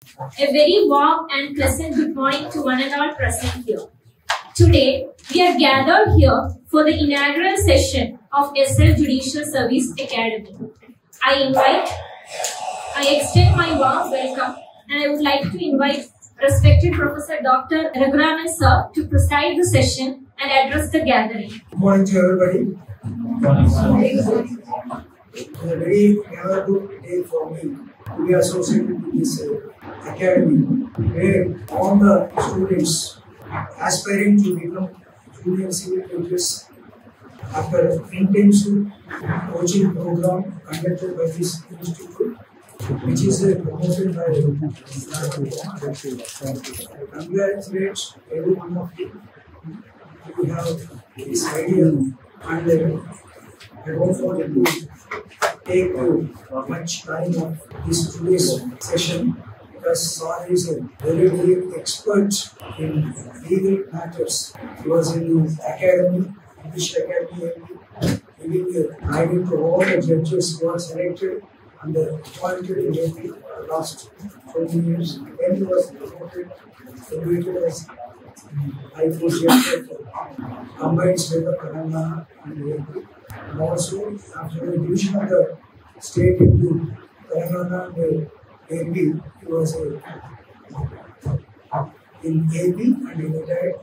A very warm and pleasant good morning to one and all present here. Today, we are gathered here for the inaugural session of SL Judicial Service Academy. I extend my warm welcome and I would like to invite respected Professor Dr. Raghuraman Sir to preside the session and address the gathering. Good morning to everybody. It's a very memorable day for me to be associated with this academy, where all the students aspiring to become junior civil judges after intensive coaching program conducted by this institute, which is promoted by I congratulate every one of you who have this idea, and I don't want to take much time of this today's session, because Sir is a very, very expert in legal matters. He was in the academy, English Academy, giving guiding to all the judges who are selected and appointed in the last 20 years. Then he was promoted, elevated as High Court Judge for Combined State of Telangana and AP. And also, after the division of the state into Telangana and AP, he was in AP and he retired.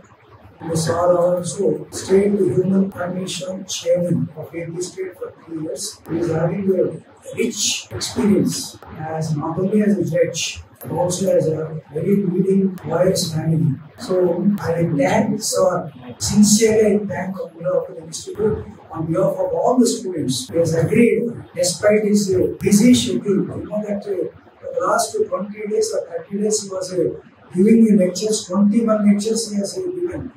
The Sir also State Human Commission Chairman of AP State for 3 years. He is having a rich experience as not only as a judge, but also as a very leading lawyer's family. So I thank Sir, sincerely I thank on behalf of the institute, on behalf of all the students. He has agreed, despite his busy schedule. You know that for the last 20 days or 30 days he was giving lectures, 21 lectures he has given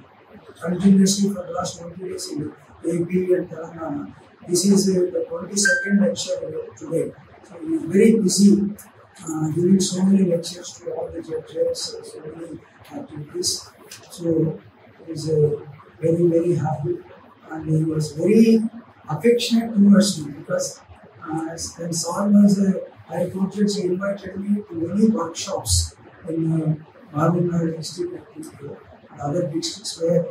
continuously for the last 20 days in AP and Telangana. This is the 22nd lecture today. So he is very busy giving so many lectures to all the judges, so many activities. So he is very, very happy, and he was very affectionate towards me, because when Sir was a High Court Judge, he invited me to many workshops in Marunnagar district and other districts, where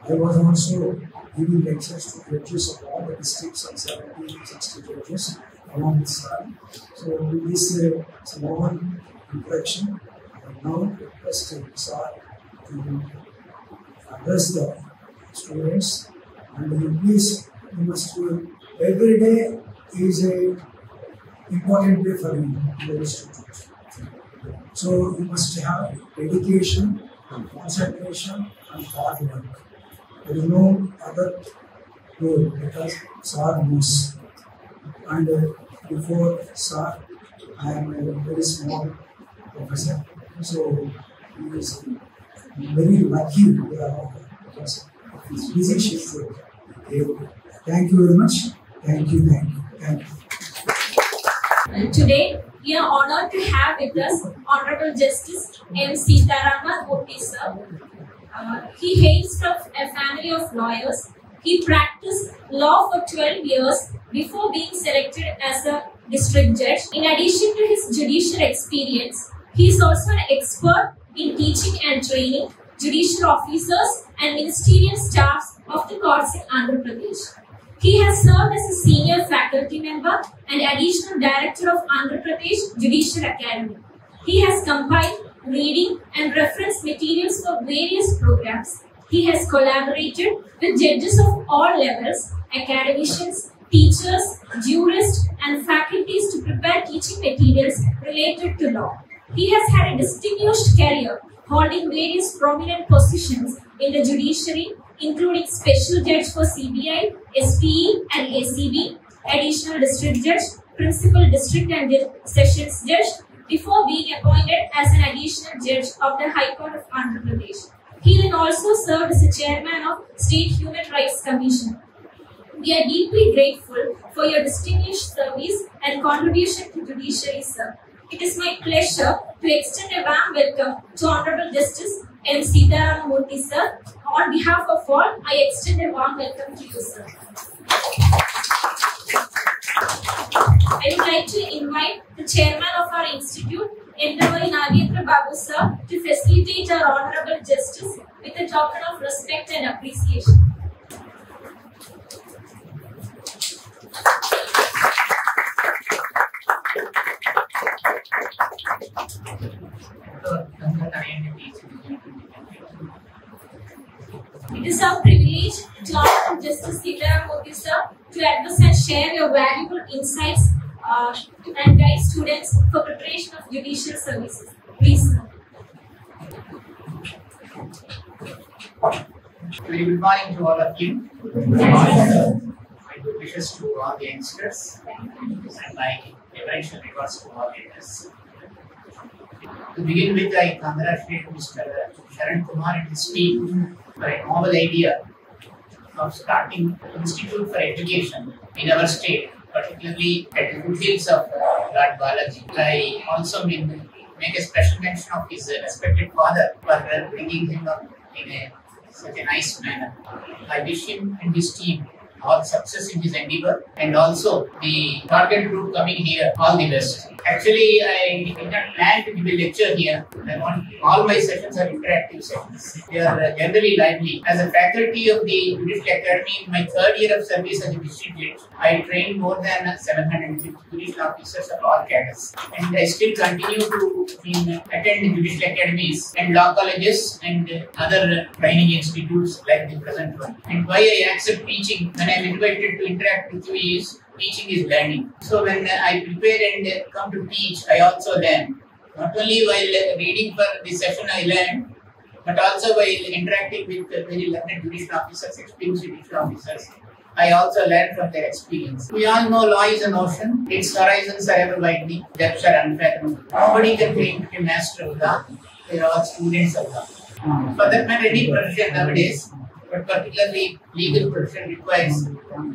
I was also giving lectures to judges of all the districts, and 70, 60 judges along with Sir. So with this small introduction, I now request Sir to address the students, and please, you must every day is a important day for you in the institute. So you must have dedication, concentration, and hard work. There is no other goal, because Sir knows. And before Sir, I am a very small professor. So he is very lucky because of his busy schedule. Thank you very much. Thank you. And today, we are honored to have with us Honorable Justice M. Sitharama Murthy Sir. He hails from a family of lawyers. He practiced law for 12 years before being selected as a district judge. In addition to his judicial experience, he is also an expert in teaching and training judicial officers and ministerial staffs of the courts in Andhra Pradesh. He has served as a senior faculty member and additional director of Andhra Pradesh Judicial Academy. He has compiled reading and reference materials for various programs. He has collaborated with judges of all levels, academicians, teachers, jurists, and faculties to prepare teaching materials related to law. He has had a distinguished career holding various prominent positions in the judiciary, including Special Judge for CBI, SPE, and ACB, Additional District Judge, Principal District and Sessions Judge, before being appointed as an Additional Judge of the High Court of Andhra Pradesh. He then also served as the Chairman of State Human Rights Commission. We are deeply grateful for your distinguished service and contribution to judiciary, sir. It is my pleasure to extend a warm welcome to Honorable Justice M. Sitharama Murthy sir. On behalf of all, I extend a warm welcome to you, sir. I would like to invite the chairman of our institute, Endravai Nagendra Babu sir to facilitate our honorable justice with a token of respect and appreciation. It is our privilege to honor Justice Sitaram Murthy sir to address and share your valuable insights and guide students for preparation of judicial services. Please, sir. Very good morning to all of you. My good wishes to all the youngsters and my reverential regards to all leaders. To begin with, I congratulate Mr. Sharan Kumar and his team for a novel idea of starting an institute for education in our state, particularly at the foothills of Lord Balaji. I also make a special mention of his respected father for bringing him up in such a nice manner. I wish him and his team all success in his endeavor, and also the target group coming here, all the best. Actually, I did not plan to give a lecture here. All my sessions are interactive sessions. They are generally lively. As a faculty of the Judicial Academy in my third year of service as a district judge, I trained more than 750 judicial officers of all cadres. And I still continue to attend judicial academies and law colleges and other training institutes like the present one. And why I accept teaching when I am invited to interact with you is teaching is learning. So when I prepare and come to teach, I also learn. Not only while reading for the session I learn, but also while interacting with very learned judicial officers, experienced judicial officers, I also learn from their experience. We all know law is an ocean. Its horizons are ever widening, depths are unfathomable. Nobody can claim to be master of law. They are all students of law. For that matter, any profession nowadays, but particularly legal profession, requires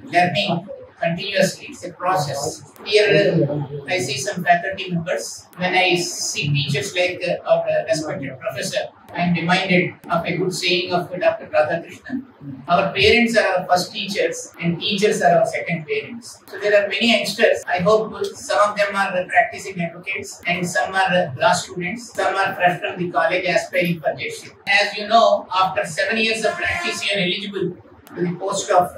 learning continuously. It's a process. Here I see some faculty members. When I see teachers like our respected professor, I am reminded of a good saying of Dr. Radhakrishnan. Our parents are our first teachers and teachers are our second parents. So there are many youngsters. I hope some of them are practicing advocates and some are law students. Some are fresh from the college aspiring for judgeship. As you know, after 7 years of practice, you are eligible to the post of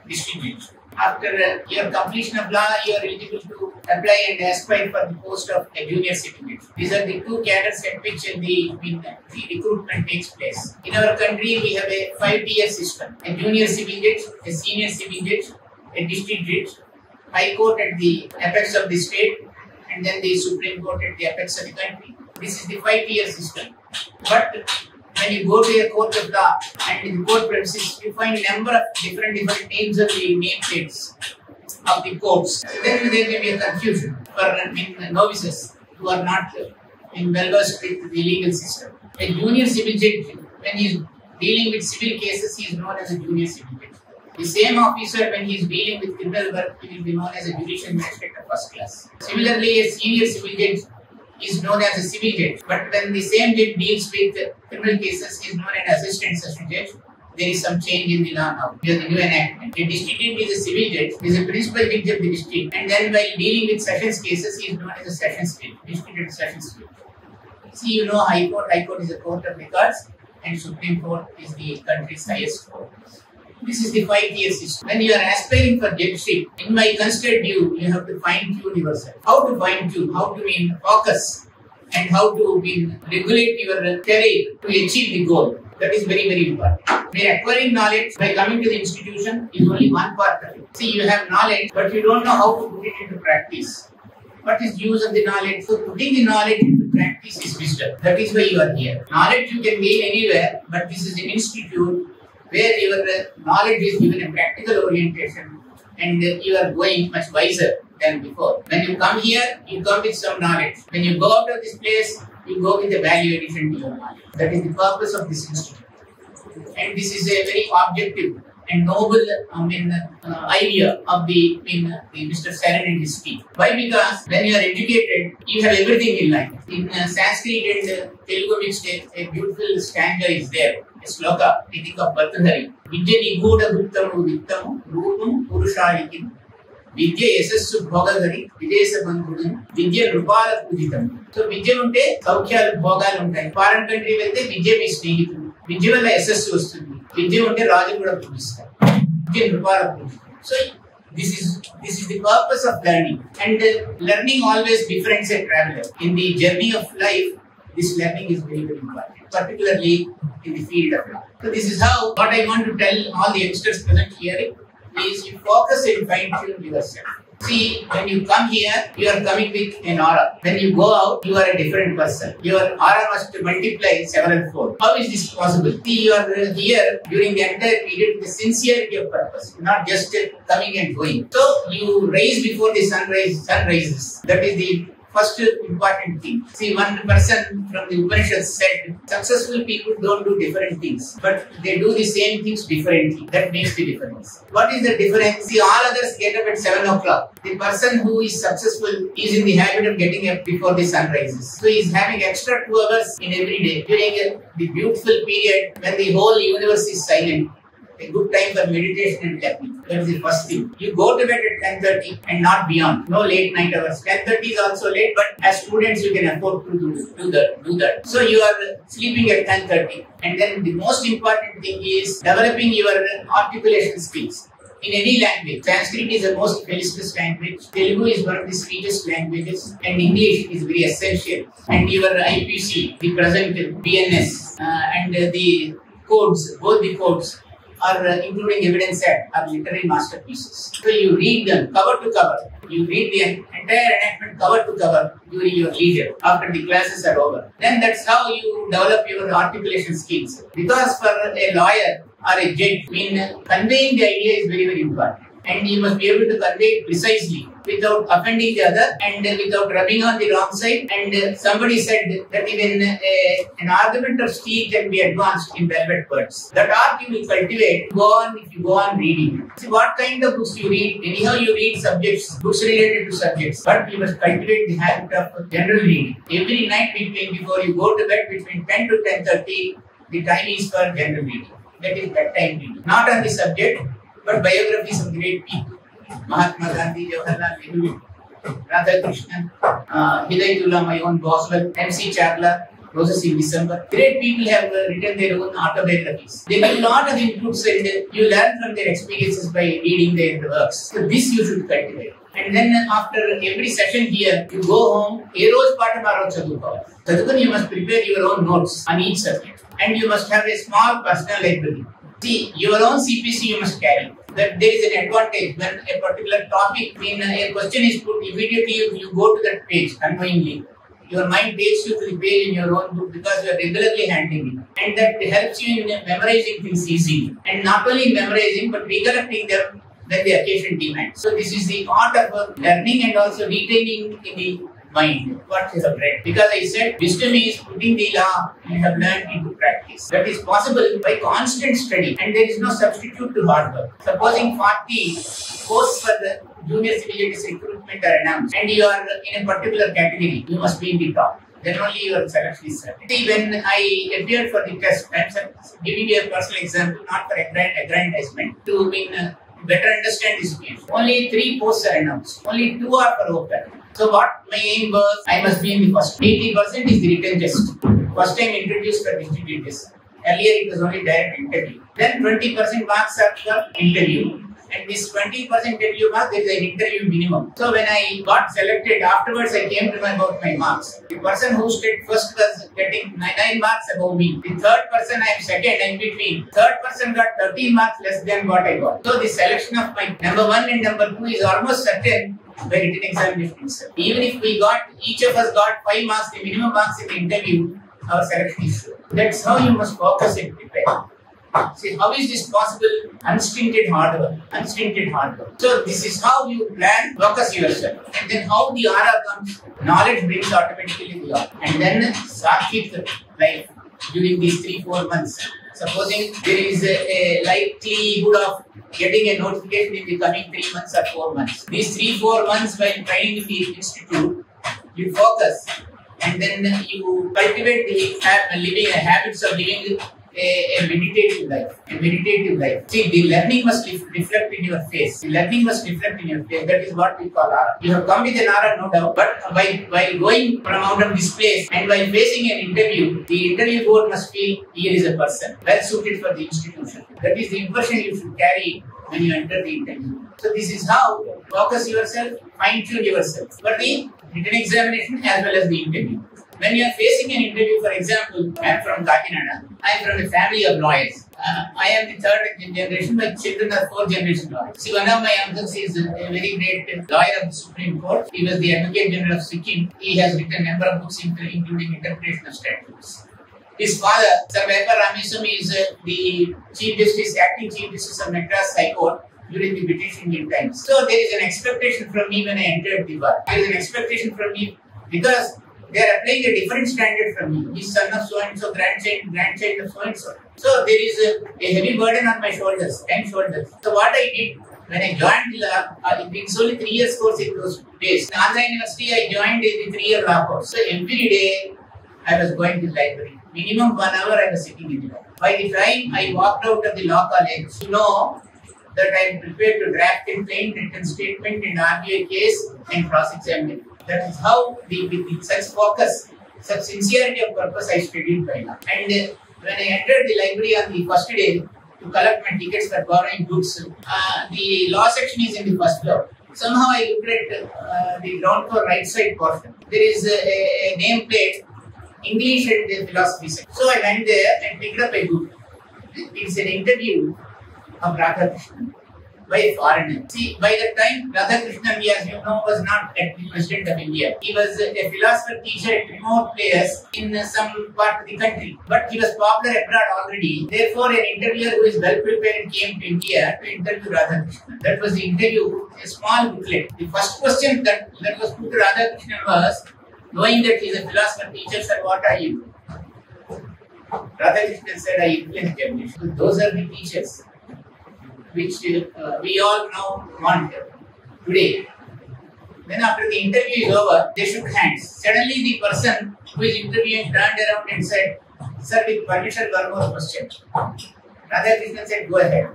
district judge. After your completion of law, you are eligible to apply and aspire for the post of a junior civil judge. These are the two cadres at which the recruitment takes place. In our country, we have a 5-tier system: a junior civil judge, a senior civil judge, a district judge, High Court at the apex of the state, and then the Supreme Court at the apex of the country. This is the 5-tier system. But when you go to a court of law and in the court premises, you find a number of different names of the nameplates of the courts. Then there may be a confusion for novices who are not well versed with the legal system. A junior civil judge, when he is dealing with civil cases, he is known as a junior civil judge. The same officer, when he is dealing with criminal work, he will be known as a judicial magistrate of first class. Similarly, a senior civil judge is known as a civil judge, but when the same judge deals with criminal cases, he is known as assistant session judge. There is some change in the law now. There is a new enactment. A district judge is a civil judge, he is a principal judge of the district, and then while dealing with sessions cases, he is known as a sessions judge, district judge sessions judge. See, you know, High Court is a court of records, and Supreme Court is the country's highest court. This is the 5-tier system. When you are aspiring for judgeship, in my considered view, you have to fine-tune yourself. How to fine-tune? How to focus? And how to regulate your career to achieve the goal. That is very, very important. By acquiring knowledge, by coming to the institution, is only one part of it. See, you have knowledge, but you don't know how to put it into practice. What is use of the knowledge? So, putting the knowledge into practice is wisdom. That is why you are here. Knowledge you can gain anywhere, but this is an institute where your knowledge is given a practical orientation and you are going much wiser than before. When you come here, you come with some knowledge. When you go out of this place, you go with a value addition to your knowledge. That is the purpose of this institute. And this is a very objective and noble idea of the Mr. Sharan and his team. Why? Because when you are educated, you have everything in life. In Sanskrit and Telugu mixed, a beautiful stanza is there. A sloka, I think of Bhartrhari. Vidya niguda guptamu vittamu rupam purushalikim విద్య యశస్సు భోగగరి విదేశ బంధువులు విద్య నృపాల పూజితం. So విద్య ఉంటే సౌఖ్యాలు భోగాలు ఉంటాయి. Foreign country వెళ్తే విద్య మీ స్నేహితుడు, విద్య వల్ల యశస్సు వస్తుంది. విద్య ఉంటే రాజు కూడా పూజిస్తారు, విద్య నృపాల పూజితం. So this is the purpose of learning, and learning always befriends a traveler. In the journey of life, this learning is very, very important, particularly in the field of law. So this is how, what I want to tell all the youngsters present here is, you focus and fine-tune yourself. See, when you come here, you are coming with an aura. When you go out, you are a different person. Your aura must multiply several fold. How is this possible? See, you are here during the entire period with the sincerity of purpose, not just coming and going. So, you rise before the sun rises. That is the first important thing. See, one person from the Upanishads said, successful people don't do different things, but they do the same things differently. That makes the difference. What is the difference? See, all others get up at 7 o'clock. The person who is successful is in the habit of getting up before the sun rises. So he is having extra 2 hours in every day during the beautiful period when the whole universe is silent. A good time for meditation and technique. That is the first thing. You go to bed at 10:30 and not beyond. No late night hours. 10:30 is also late, but as students you can afford to do that. So you are sleeping at 10:30. And then the most important thing is developing your articulation skills. In any language, Sanskrit is the most felicitous language, Telugu is one of the sweetest languages, and English is very essential. And your IPC, the present BNS, and the codes, both the codes, are including Evidence Act, are literary masterpieces. So you read them cover to cover. You read the entire enactment cover to cover during your leisure after the classes are over. Then that's how you develop your articulation skills. Because for a lawyer or a judge, conveying the idea is very, very important. And you must be able to convey it precisely without offending the other and without rubbing on the wrong side. And somebody said that even an argument of steel can be advanced in velvet words. That art you will cultivate if you go on reading. See, what kind of books you read? Anyhow, you read books related to subjects, but you must cultivate the habit of general reading. Every night before you go to bed between 10 to 10:30, the time is for general reading. That is bedtime reading. Not on the subject, but biographies of great people. Mahatma Gandhi, Jawaharlal Nehru, Radhakrishnan, Hidayatullah, my own Boswell, M.C. Chawla, Roses in December. Great people have written their own autobiographies. They give a lot of inputs and you learn from their experiences by reading their works. So this you should cultivate. And then after every session here, you go home, you must prepare your own notes on each subject. And you must have a small personal library. See, your own CPC you must carry. That there is an advantage when a particular topic, when a question is put, immediately you go to that page unknowingly. Your mind takes you to the page in your own book because you are regularly handling it. And that helps you in memorizing things easily. And not only memorizing, but recollecting them when the occasion demands. So this is the art of learning and also retaining in the mind what you have read. Because I said wisdom is putting the law you have learned into practice. That is possible by constant study, and there is no substitute to hard work. Supposing 40 posts for the junior civil service recruitment are announced and you are in a particular category, you must be in the top. Then only your selection is certain. See, when I appeared for the test, I am giving you a personal example, not for aggrandizement, to better understand this case. Only 3 posts are announced. Only 2 are for open. So what my aim was, I must be in the first. 80% is the written test. First time introduced for district test. Earlier it was only direct interview. Then 20% marks are for interview. And this 20% interview mark, there is an interview minimum. So when I got selected, afterwards I came to know about my marks. The person who stood first was getting 9 marks above me. The third person I am second in between. Third person got 13 marks less than what I got. So the selection of my number 1 and number 2 is almost certain by written examination itself. Even if each of us got 5 marks, the minimum marks in the interview, our selection is sure. That's how you must focus and prepare. See, how is this possible? Unstinted hard work. So this is how you plan, focus yourself. And then how the aura comes, knowledge brings automatically the aura. And then Sakshit life during these 3-4 months. Supposing there is a likelihood of getting a notification in the coming 3 months or 4 months. These 3-4 months while training in the institute, you focus and then you cultivate the habits of living a meditative life. A meditative life. See, the learning must reflect in your face. The learning must reflect in your face. That is what we call aura. You have come with an aura, no doubt. But while going from out of this place and while facing an interview, the interview board must feel here is a person well suited for the institution. That is the impression you should carry when you enter the interview. So this is how focus yourself, fine-tune yourself for the written examination as well as the interview. When you are facing an interview, for example, I am from Kakinada. I am from a family of lawyers. I am the third generation. My children are fourth generation lawyers. See, one of my uncles is a very great lawyer of the Supreme Court. He was the Advocate General of Sikkim. He has written a number of books including interpretation of statutes. His father, Sir Vepa Ramaswamy, is the Chief Justice, Acting Chief Justice of Madras High Court during the British Indian times. So there is an expectation from me when I entered the bar. There is an expectation from me because they are applying a different standard from me. He's son of so-and-so, grandchild of so-and-so. So there is a heavy burden on my shoulders, 10 shoulders. So what I did when I joined the law, it's only 3 years course in those days. In Andhra University, I joined the 3-year law course. So every day I was going to the library. Minimum 1 hour I was sitting in the library. By the time I walked out of the law college, you know that I am prepared to draft a plain written statement and argue a case and cross-examine. That is how, with such focus, such sincerity of purpose, I studied by law. And when I entered the library on the first day to collect my tickets for borrowing books, the law section is in the first floor. Somehow I looked at the ground floor right side portion. There is a nameplate, English and philosophy section. So I went there and picked up a book. It's an interview of Radhakrishnan by a foreigner. See, by that time, Radhakrishnan, as you know, was not the President of India. He was a philosopher teacher at remote places in some part of the country. But he was popular abroad already. Therefore, an interviewer who is well prepared came to India to interview Radhakrishnan. That was the interview, a small booklet. The first question that was put to Radhakrishnan was, knowing that he is a philosopher teacher, sir, what are you? Radhakrishnan said, I influence generation. So those are the teachers which we all now want today. Then after the interview is over, they shook hands. Suddenly the person who is interviewing turned around and said, sir, with permission, one more question. Radhakrishnan said, go ahead.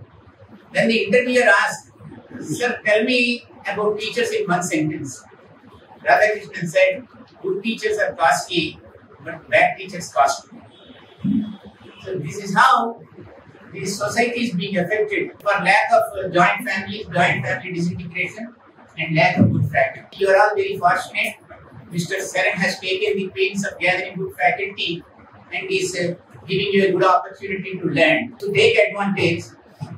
Then the interviewer asked, sir, tell me about teachers in one sentence. Radhakrishnan said, good teachers are costly, but bad teachers cost me. So this is how this society is being affected for lack of joint family disintegration and lack of good faculty. You are all very fortunate. Mr. Saran has taken the pains of gathering good faculty and is giving you a good opportunity to learn. So take advantage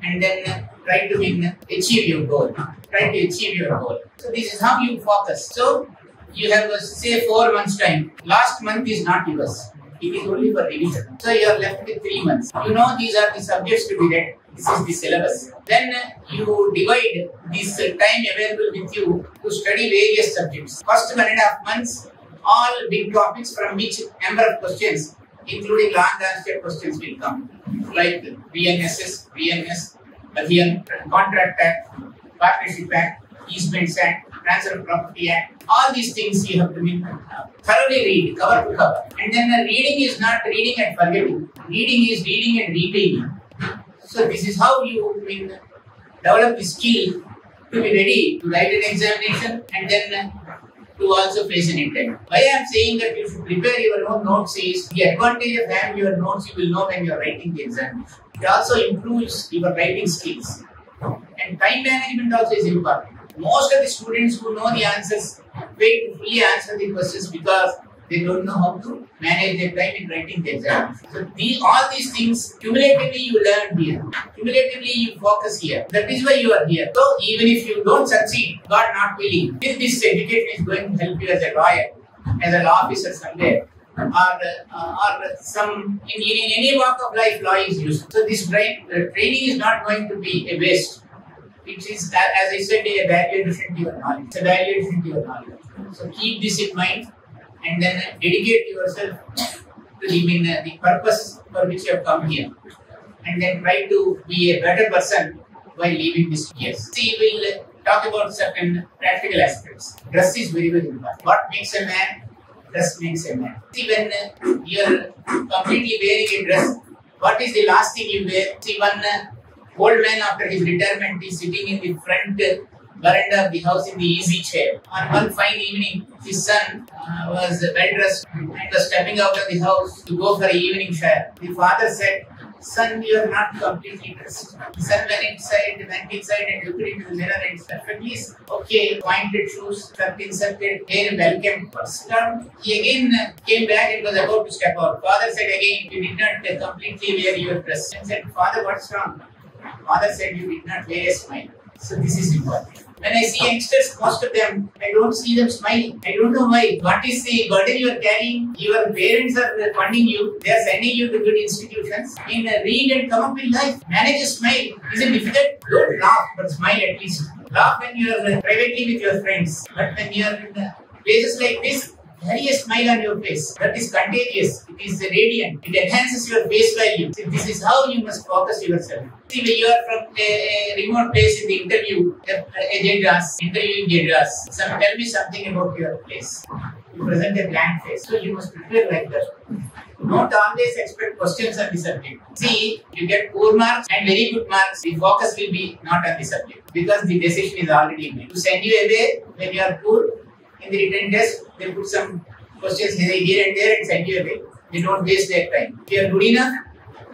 and then try to achieve your goal. Try to achieve your goal. So this is how you focus. So you have say 4 months time. Last month is not yours. It is only for revision. So you are left with 3 months. You know these are the subjects to be read. This is the syllabus. Then you divide this time available with you to study various subjects. First 1.5 months, all big topics from which number of questions, including long answer questions, will come. Like BNSS, BNS, Adhiyan, Contract Act, Partnership Act, Easements Act, Transfer of Property Act. All these things you have to thoroughly read, cover to cover. And then reading is not reading and forgetting. Reading is reading and retaining. So this is how you develop the skill to be ready to write an examination and then to also face an interview. Why I am saying that you should prepare your own notes is the advantage of having your notes you will know when you are writing the examination. It also improves your writing skills. And time management also is important. Most of the students who know the answers fail to fully answer the questions because they don't know how to manage their time in writing the exam. So all these things, cumulatively you learn here. Cumulatively you focus here. That is why you are here. So even if you don't succeed, God not willing, if this education is going to help you as a lawyer, as a law officer somewhere, or some in any walk of life, law is useful. So this training is not going to be a waste. It is, as I said, a value addition to your knowledge. It's a value addition to your knowledge. So keep this in mind and then dedicate yourself to the purpose for which you have come here. And then try to be a better person while leaving this years. See, we'll talk about certain practical aspects. Dress is very, very important. What makes a man? Dress makes a man. See, when you're completely wearing a dress What is the last thing you wear? See, one old man after his retirement is sitting in the front veranda of the house in the easy chair. On one fine evening, his son was well dressed and was stepping out of the house to go for an evening shower. The father said, "Son, you are not completely dressed." The son went inside and looked into the mirror and perfectly okay, pointed shoes, tucked inserted, hair well kept, first down. He again came back and was about to step out. Father said again, "You did not completely wear your dress." And said, "Father, what's wrong?" Father said, "You did not wear a smile." So this is important. When I see youngsters, most of them, I don't see them smiling. I don't know why. What is the burden you are carrying? Your parents are funding you. They are sending you to good institutions. Read and come up with life. Manage a smile. Is it difficult? Don't laugh, but smile at least. Laugh when you are privately with your friends. But when you are in places like this, carry a smile on your face. That is contagious. It is radiant. It enhances your face value. See, this is how you must focus yourself. See, when you are from a remote place in the interviewing Jedras, tell me something about your place. You present a blank face. So you must prepare like that. Don't always expect questions on the subject. See, you get poor marks and very good marks, the focus will be not on the subject because the decision is already made. To send you away when you are poor, in the written test, they put some questions here and there and send you away. They don't waste their time. If you are good enough,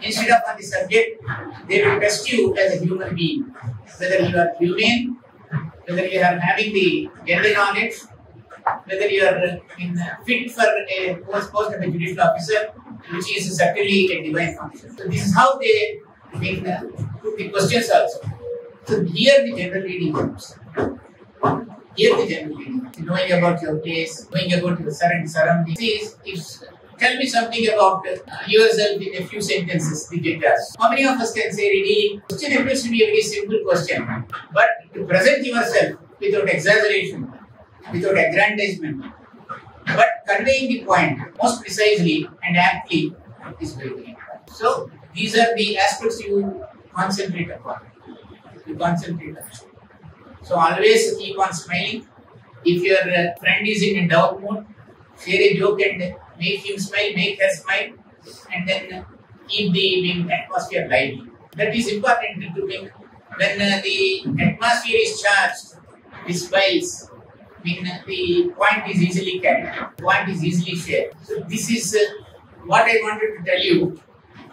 instead of on the subject, they will test you as a human being. Whether you are humane, whether you are having the general knowledge, whether you are fit for a post of a judicial officer, which is certainly a divine function. So this is how they put the questions also. So here the general reading comes. Here the general reading. Knowing about your place, knowing about your surroundings. Tell me something about yourself in a few sentences, the judges. How many of us can say reading? Question appears to be a very simple question. But to present yourself without exaggeration, without aggrandizement, but conveying the point most precisely and aptly is very important. So these are the aspects you concentrate upon. So always keep on smiling. If your friend is in a down mood, share a joke and make him smile, make her smile, and then keep the atmosphere lively. That is important to make. When the atmosphere is charged with smiles, the point is easily carried, point is easily shared. So this is what I wanted to tell you.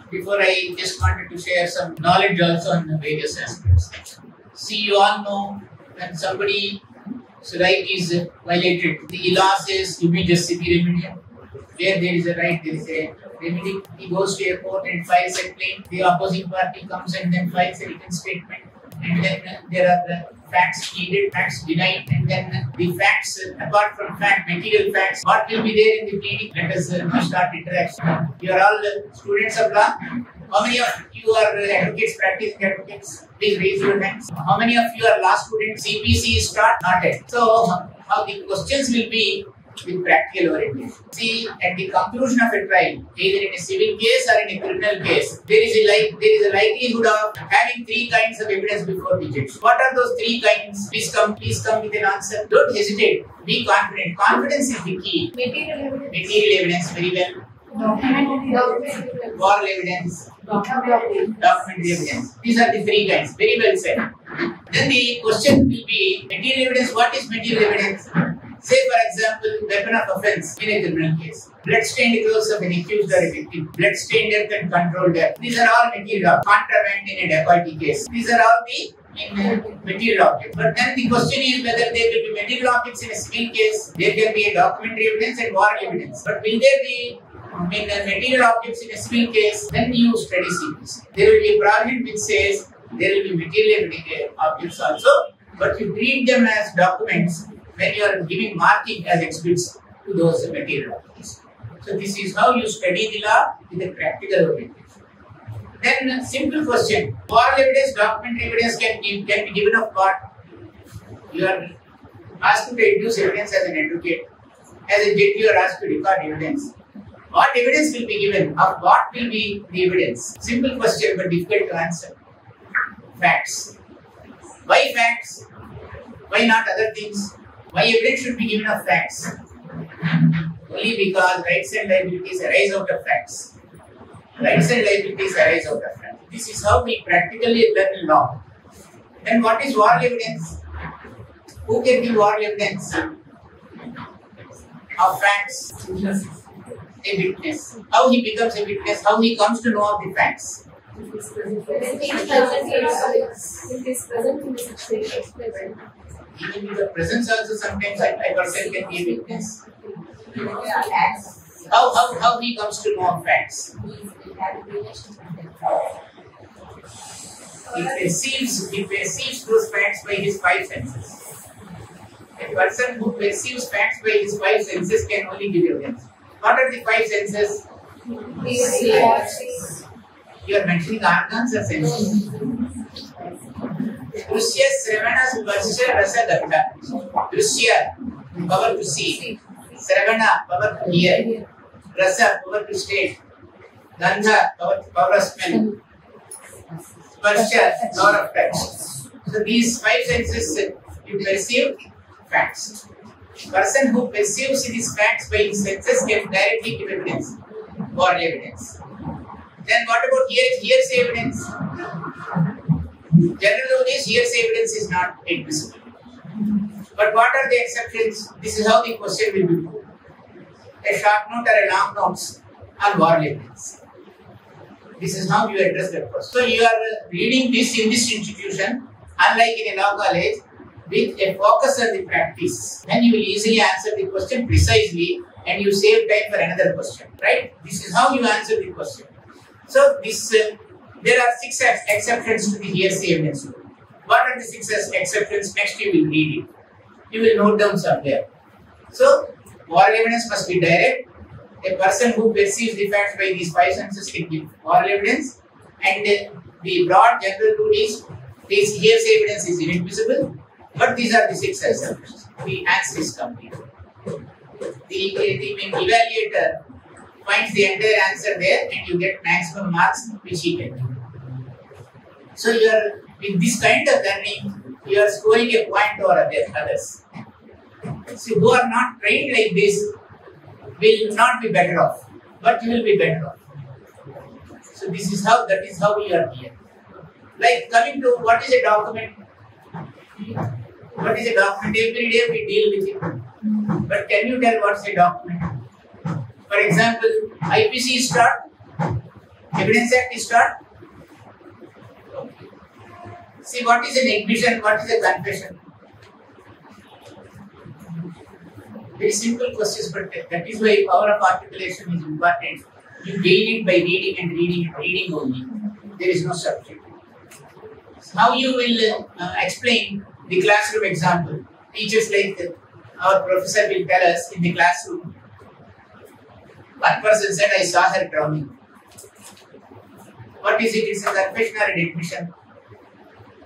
Before I just wanted to share some knowledge also on various aspects. See, you all know when somebody's right is violated, the law says immediate remedial. Where there is a right, there is a remedy. He goes to a court and files a claim. The opposing party comes and then files a written statement. And then there are the facts pleaded, facts denied, and then the facts, apart from material facts, what will be there in the pleading? Let us now start interaction. You are all students of law. How many of you are advocates, practicing advocates? Please raise your hands. How many of you are law students? CPC is taught? Not yet. So, how the questions will be with practical orientation. See, at the conclusion of a trial, either in a civil case or in a criminal case, there is a likelihood of having three kinds of evidence before the judge. What are those three kinds? Please come with an answer. Don't hesitate. Be confident. Confidence is the key. Material evidence, very well. Moral evidence. Documentary evidence. These are the three kinds. Very well said. Then the question will be, material evidence. What is material evidence? Say, for example, weapon of offense in a criminal case. Blood-stained clothes of an accused or a victim. Blood-stained death and controlled death. These are all material. Contraband in a dacoity case. These are all the material objects. But then the question is whether there will be material objects in a civil case. There can be a documentary evidence and moral evidence. But will there be material objects in a civil case? Then you study CPC. There will be a provision which says there will be material objects also, but you treat them as documents when you are giving marking as exhibits to those material objects. So this is how you study the law with a practical orientation. Then simple question: moral evidence, documentary evidence can be given of what? You are asked to introduce evidence as an advocate. As a judge, you are asked to record evidence. What evidence will be given? Of what will be the evidence? Simple question, but difficult to answer. Facts. Why facts? Why not other things? Why evidence should be given of facts? Only because rights and liabilities arise out of facts. Rights and liabilities arise out of that. This is how we practically learn law. Then what is oral evidence? Who can give oral evidence of facts? A witness. How he becomes a witness? How he comes to know of the facts? It is present in the situation. Even in the presence also sometimes a person can be a witness. How he comes to know of facts? He perceives those facts by his five senses. A person who perceives facts by his five senses can only give evidence. What are the five senses? You are mentioning organs or senses? Drusya, Sravana, Sparsha, Rasa, Gandha. Drusya, power to see. Sravana, power to hear. Rasa, power to taste. Gandha, power of smell. Sparsha, power of touch. So these five senses you perceive facts. Person who perceives these facts by his senses can directly give evidence or evidence. Then what about hearsay evidence? General rule is hearsay evidence is not admissible. But what are the exceptions? This is how the question will be put. A short note or a long notes on oral evidence. This is how you address that question. So you are reading this in this institution, unlike in a law college, with a focus on the practice. Then you will easily answer the question precisely and you save time for another question. Right? This is how you answer the question. So there are 6 exceptions to the hearsay evidence rule. What are the 6 exceptions? Next you will read it. You will note down somewhere. So oral evidence must be direct. A person who perceives the facts by these 5 senses can give oral evidence. And the broad general rule is this hearsay evidence is inadmissible. But these are the 6 exceptions. The answer is complete. The evaluator finds the entire answer there and you get maximum marks which he can do. So you are, with this kind of learning, you are scoring a point over others. So who are not trained like this will not be better off, but you will be better off. So that is how we are here. Like coming to what is a document? What is a document? Every day we deal with it. But can you tell what is a document? For example, IPC is taught, Evidence Act is taught. See, what is an admission, what is a confession? Very simple questions, but that is why power of articulation is important. You gain it by reading and reading and reading only. There is no subject. How you will explain the classroom example? Teachers like our professor will tell us in the classroom. One person said, I saw her drowning. What is it? It's a confession or an admission?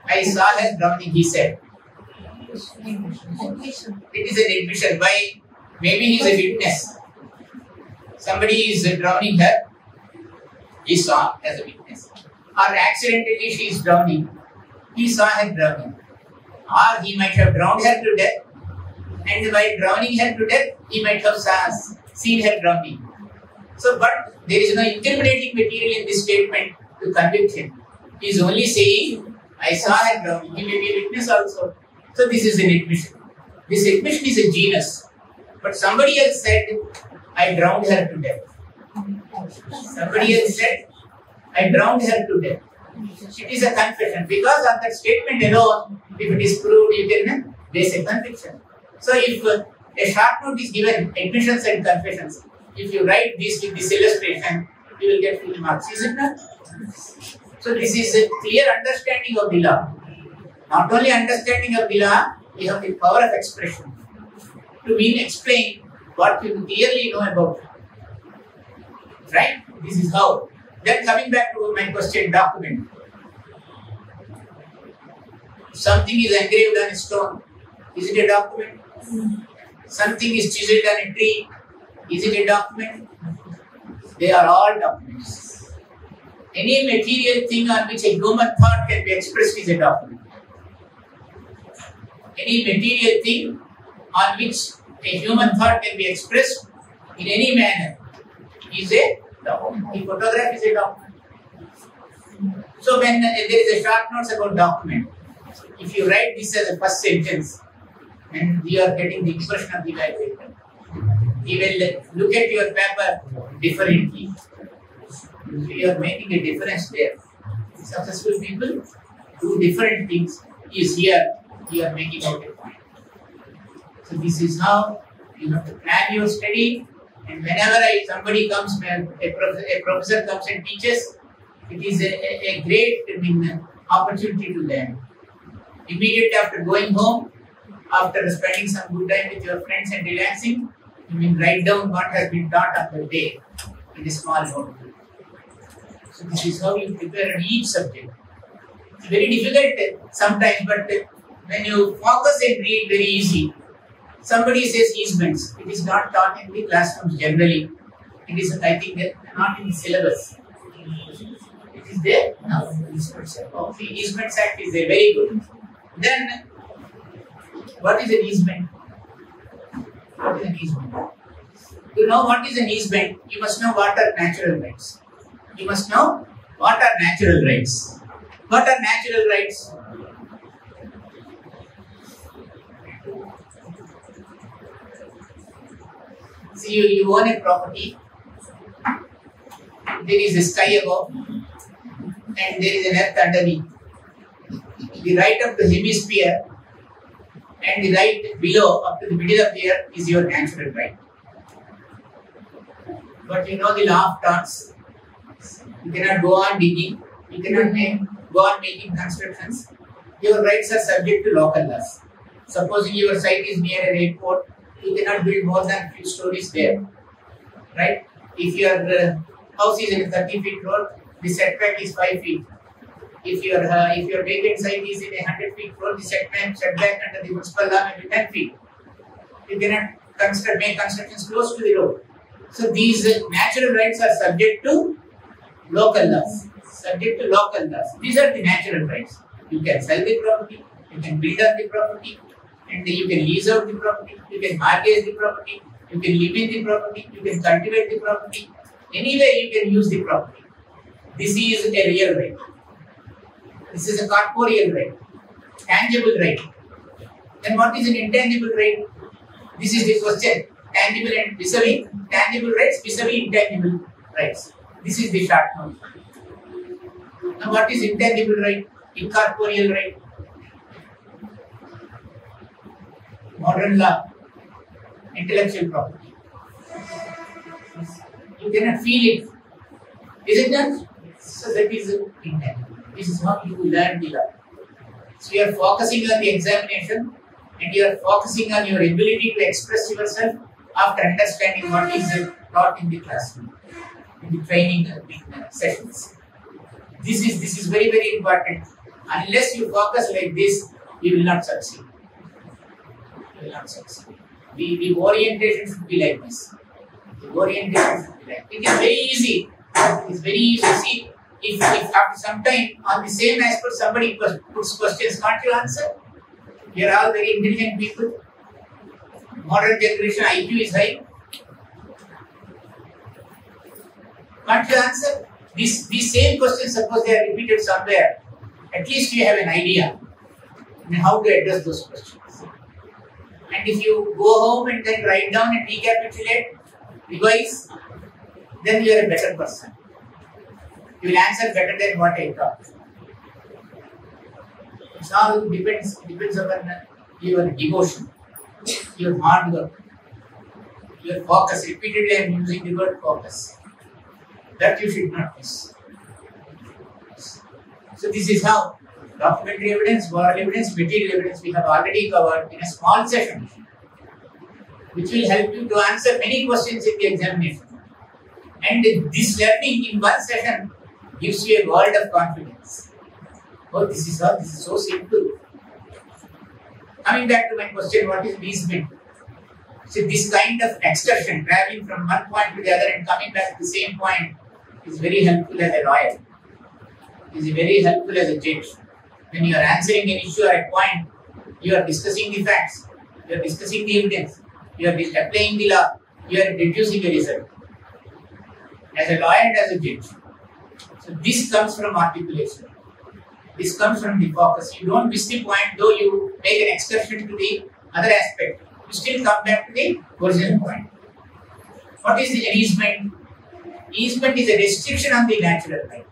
I saw her drowning, he said. It is an admission. Why? Maybe he is a witness. Somebody is drowning her. He saw as a witness. Or accidentally she is drowning. He saw her drowning. Or he might have drowned her to death. And by drowning her to death, he might have seen her drowning. So, but there is no incriminating material in this statement to convict him. He is only saying, I saw her drowning. He may be a witness also. So this is an admission. This admission is a genus. But somebody else said, I drowned her to death. Somebody else said, I drowned her to death. It is a confession. Because of that statement alone, if it is proved, you can base a conviction. So if a short note is given, admissions and confessions, if you write this with this illustration, you will get full marks. Is it not? So this is a clear understanding of the law. Not only understanding of the law, we have the power of expression. To explain what you clearly know about it. Right? This is how. Then coming back to my question, document. Something is engraved on a stone. Is it a document? Something is chiseled on a tree. Is it a document? They are all documents. Any material thing on which a human thought can be expressed is a document. Any material thing on which a human thought can be expressed in any manner is a Document. The photograph is a document. So when there is a short notes about document, if you write this as a first sentence, and you are getting the impression of the evaluator, he will look at your paper differently. You are making a difference there. Successful people do different things. Is here, you are making out a point. So this is how you have to plan your study. And whenever somebody comes, a professor comes and teaches, it is a great opportunity to learn. Immediately after going home, after spending some good time with your friends and relaxing, you write down what has been taught on the day in a small notebook. So this is how you prepare each subject. It's very difficult sometimes, but when you focus and read, very easy. Somebody says easements. It is not taught in the classrooms generally. It is, I think, not in the syllabus. It is there? No. The Easements Act is there. Very good. Then, what is an easement? What is an easement? To know what is an easement, you must know what are natural rights. You must know what are natural rights. What are natural rights? See, you own a property, there is a sky above, and there is an earth underneath. The right of the hemisphere and the right below, up to the middle of the earth, is your natural right. But you know the law of turns. You cannot go on digging, you cannot go on making constructions. Your rights are subject to local laws. Supposing your site is near an airport, you cannot build more than few stories there, right? If your house is in a 30 feet road, the setback is 5 feet. If your vacant site is in a 100 feet road, the setback under the municipal law may be 10 feet. You cannot make constructions close to the road. So these natural rights are subject to local laws. Subject to local laws. These are the natural rights. You can sell the property, you can build on the property, and you can lease out the property, you can mortgage the property, you can live in the property, you can cultivate the property. Anyway, you can use the property. This is a real right. This is a corporeal right, tangible right. Then what is an intangible right? This is the question. Tangible and vis-a-vis, tangible rights vis-a-vis intangible rights. This is the short note. Now what is intangible right? Incorporeal right. Modern law, intellectual property. You cannot feel it. Is it done? So that is intangible. This is how you learn the law. So you are focusing on the examination and you are focusing on your ability to express yourself after understanding what is taught in the classroom, in the training sessions. This is very, very important. Unless you focus like this, you will not succeed. You will not succeed. The orientation should be like this. The orientation should be like this. It is very easy. It is very easy. See, if after some time on the same aspect somebody puts questions, can't you answer? You are all very intelligent people. Modern generation IQ is high. Can't you answer? These same questions, suppose they are repeated somewhere, at least you have an idea how to address those questions. And if you go home and then write down and recapitulate, revise, then you are a better person. You will answer better than what I thought. It all depends upon your devotion, your hard work, your focus. Repeatedly I am using the word focus. That you should not miss. So this is how documentary evidence, oral evidence, material evidence we have already covered in a small session, which will help you to answer many questions in the examination. And this learning in one session gives you a world of confidence. Oh, this is so simple. Coming back to my question, what is easement? So this kind of excursion, traveling from one point to the other and coming back to the same point, is very helpful as a lawyer. Is very helpful as a judge. When you are answering an issue or a point, you are discussing the facts, you are discussing the evidence, you are applying the law, you are deducing a result. as a lawyer and as a judge. So this comes from articulation. This comes from the focus. You don't miss the point, though you make an excursion to the other aspect. You still come back to the original point. What is the easement? Easement is a restriction on the natural right.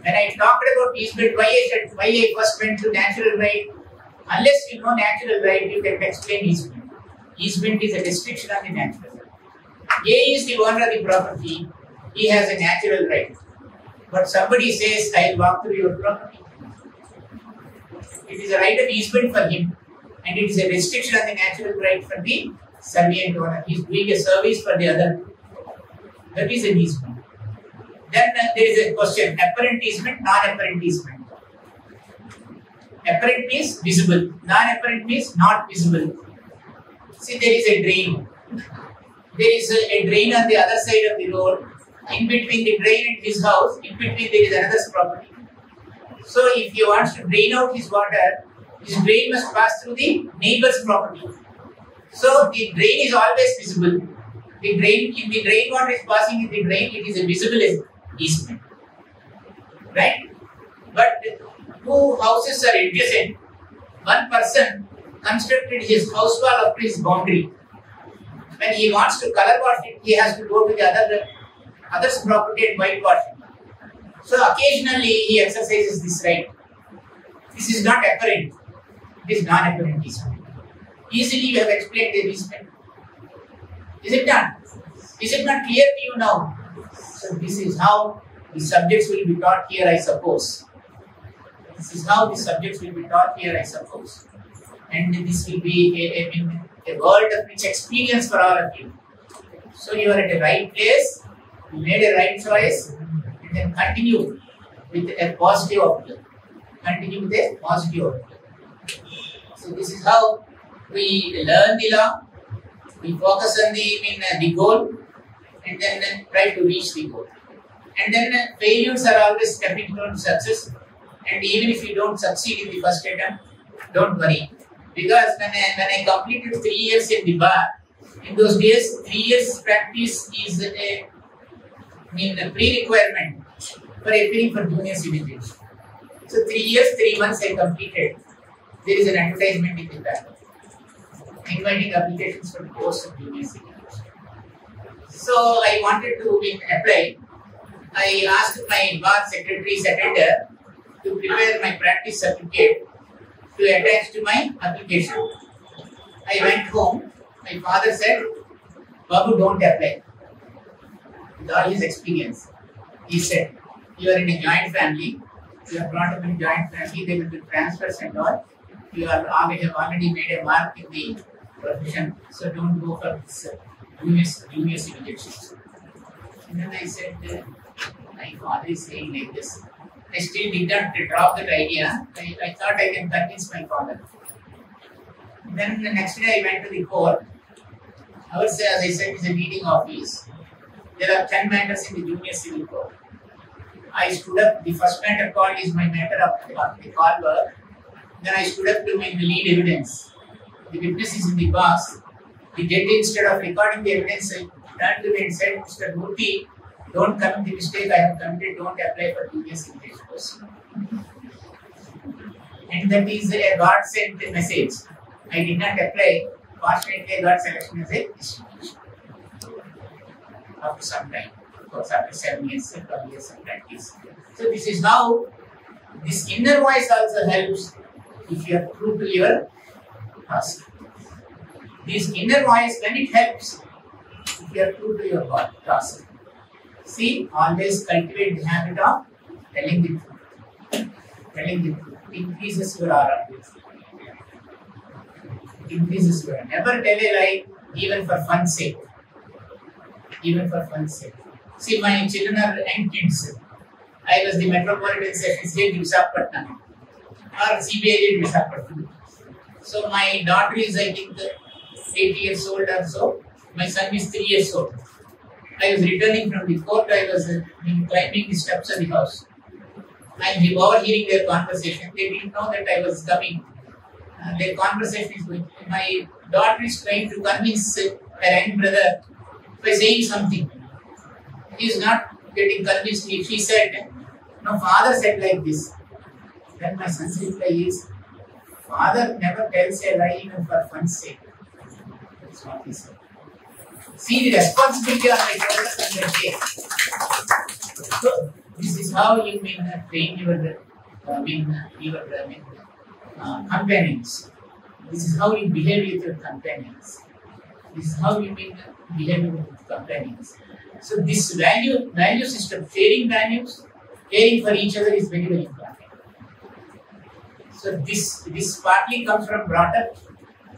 When I talked about easement, why I first went to natural right? Unless you know natural right, you can explain easement. Easement is a restriction on the natural right. A is the owner of the property. He has a natural right. But somebody says, I will walk through your property. It is a right of easement for him. And it is a restriction on the natural right for the servient owner. He is doing a service for the other. That is an easement. Then there is a question, apparent easement, non-apparent easement. Apparent means visible, non-apparent means not visible. See, there is a drain. There is a drain on the other side of the road. In between the drain and his house, in between there is another's property. So if he wants to drain out his water, his drain must pass through the neighbor's property. So the drain is always visible. The drain, if the drain water is passing in the drain, it is a visible easement. Right? But two houses are adjacent. One person constructed his house wall up to his boundary. When he wants to color wash it, he has to go to the other's property and whitewash it. So occasionally he exercises this right. This is not apparent. It is non-apparent easement. Easily you have explained the easement. Is it done? Is it not clear to you now? So this is how the subjects will be taught here, I suppose. This is how the subjects will be taught here, I suppose. And this will be a world of rich experience for all of you. So you are at the right place, you made a right choice, and then continue with a positive outlook. Continue with a positive outlook. So this is how we learn the law. We focus on the goal, and then try to reach the goal. And then failures are always stepping stone to success. And even if you don't succeed in the first attempt, don't worry. Because when I completed 3 years in the bar, in those days, 3 years practice is a pre-requirement for appearing for junior civil judge. So 3 years, 3 months I completed. There is an advertisement in the back inviting applications for the post of junior civil judge. So I wanted to apply. I asked my bar secretary's attender to prepare my practice certificate to attach to my application. I went home. My father said, Babu, don't apply. With all his experience, he said, you are in a joint family. You are brought up in a joint family. There will be transfers and all. You have already made a mark in the profession. So don't go for this junior civil judges. And then I said, my father is saying like this. I still did not drop that idea. I thought I can convince my father. Then the next day I went to the court. Ours, as I said, is a leading office. There are 10 matters in the junior civil court. I stood up. The first matter called is my matter of the call work. Then I stood up to make the lead evidence. The witness is in the box. The judge, instead of recording the evidence, turned to me and said, Mr. Murthy, don't commit the mistake I have committed, don't apply for junior civil judge post. And that is a God sent message. I did not apply. Fortunately, I got selection as a district. After some time, of course, after 7 years, 12 years of practice. So this is how this inner voice also helps if you are true to your task. This inner voice, when it helps, if you are true to your task. See, always cultivate the habit of telling the truth. Telling the truth. It increases your aura. It increases your aura. Never tell a lie, even for fun's sake. Even for fun's sake. See, my children are young kids. I was the Metropolitan Sessions Judge in Visakhapatnam or CBI Judge in Visakhapatnam. So my daughter is, I think, 8 years old or so. My son is 3 years old. I was returning from the court. I was climbing the steps of the house. I am overhearing their conversation. They didn't know that I was coming. Their conversation is going. My daughter is trying to convince her young brother by saying something. He is not getting convinced. She said, no, father said like this. Then my son's reply is, father never tells a lie even for fun's sake. That's what he said. See the responsibility on my shoulders and the day. So this is how you may train your companions. This is how you behave with your companions. This is how you may behave with companions. So this value system, sharing values, caring for each other is very, very important. So this partly comes from brought up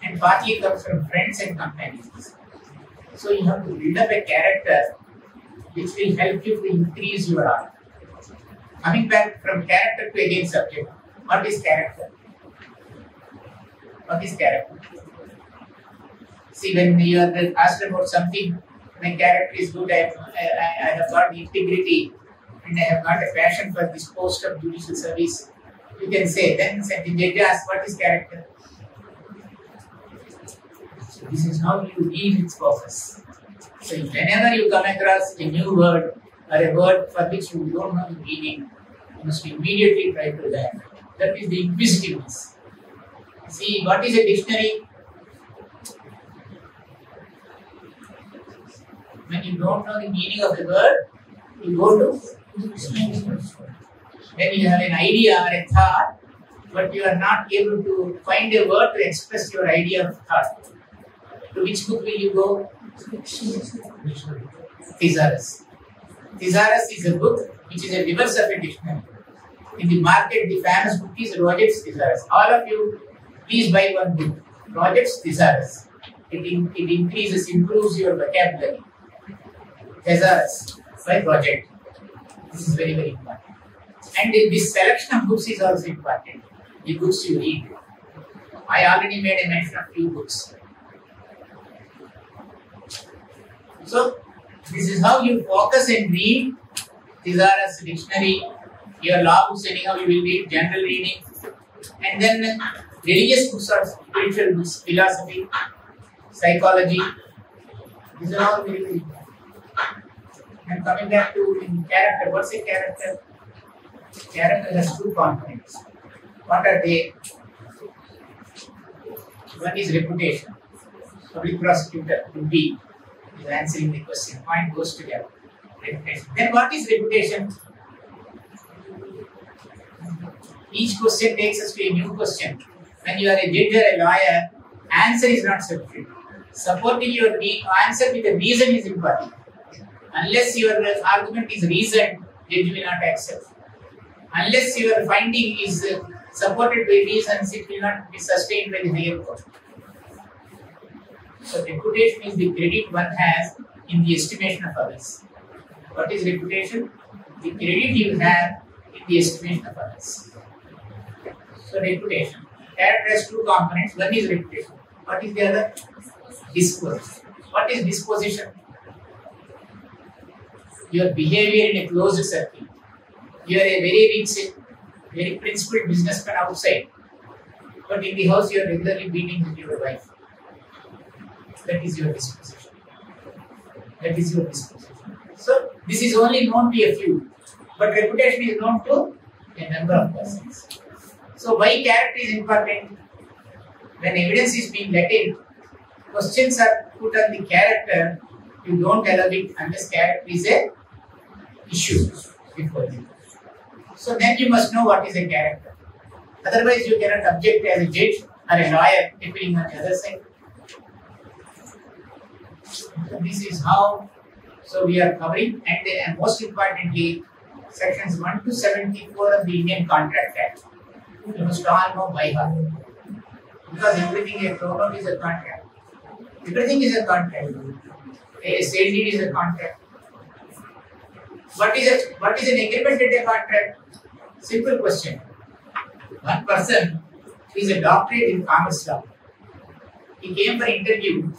and partly comes from friends and companions. So you have to build up a character which will help you to increase your art. Coming back from character to again subject, what is character? What is character? See, when you are asked about something, my character is good, I have got integrity and I have got a passion for this post of judicial service, you can say, then the judge asks, what is character? So this is how you read its purpose. So whenever you come across a new word or a word for which you don't know the meaning, you must immediately try to learn. That is the inquisitiveness. See, what is a dictionary? When you don't know the meaning of the word, you go to when you have an idea or a thought, but you are not able to find a word to express your idea of thought. To which book will you go? Thesaurus. Thesaurus is a book which is a reverse of a dictionary. In the market, the famous book is Roget's Thesaurus. All of you, please buy one book. Roget's Thesaurus. It improves your vocabulary. Thesaurus by Roget. This is very, very important. And this selection of books is also important. The books you read. I already made a mention of few books. So, this is how you focus and read. Thesaurus, dictionary, your law books, anyhow you will read, general reading. And then religious books or spiritual books, philosophy, psychology. These are all very, very important. And coming back to character, what's a character? Character has two components. What are they? One is reputation. Public prosecutor will be answering the question. Point goes together. Reputation. Then what is reputation? Each question takes us to a new question. When you are a judge or a lawyer, answer is not sufficient. Supporting your answer with a reason is important. Unless your argument is reasoned, judge will not accept. Unless your finding is supported by reasons, it will not be sustained by the higher court. So reputation is the credit one has in the estimation of others. What is reputation? The credit you have in the estimation of others. So reputation. Character has two components. One is reputation. What is the other? Disposition. What is disposition? Your behavior in a closed circle. You are a very rich, very principled businessman outside, but in the house you are regularly beating with your wife. That is your disposition. That is your disposition. So this is only known to a few, but reputation is known to a number of persons. So why character is important? When evidence is being let in, questions are put on the character. You don't allow it unless character is a issue before you. So then you must know what is a character. Otherwise you cannot object as a judge or a lawyer depending on the other side. So this is how we are covering, and most importantly sections 1 to 74 of the Indian Contract Act. You must all know by heart. Because everything a total is a contract. Everything is a contract. A sale deed is a contract. What is an agreement in a contract? Simple question. One person is a doctorate in commerce law. He came for interview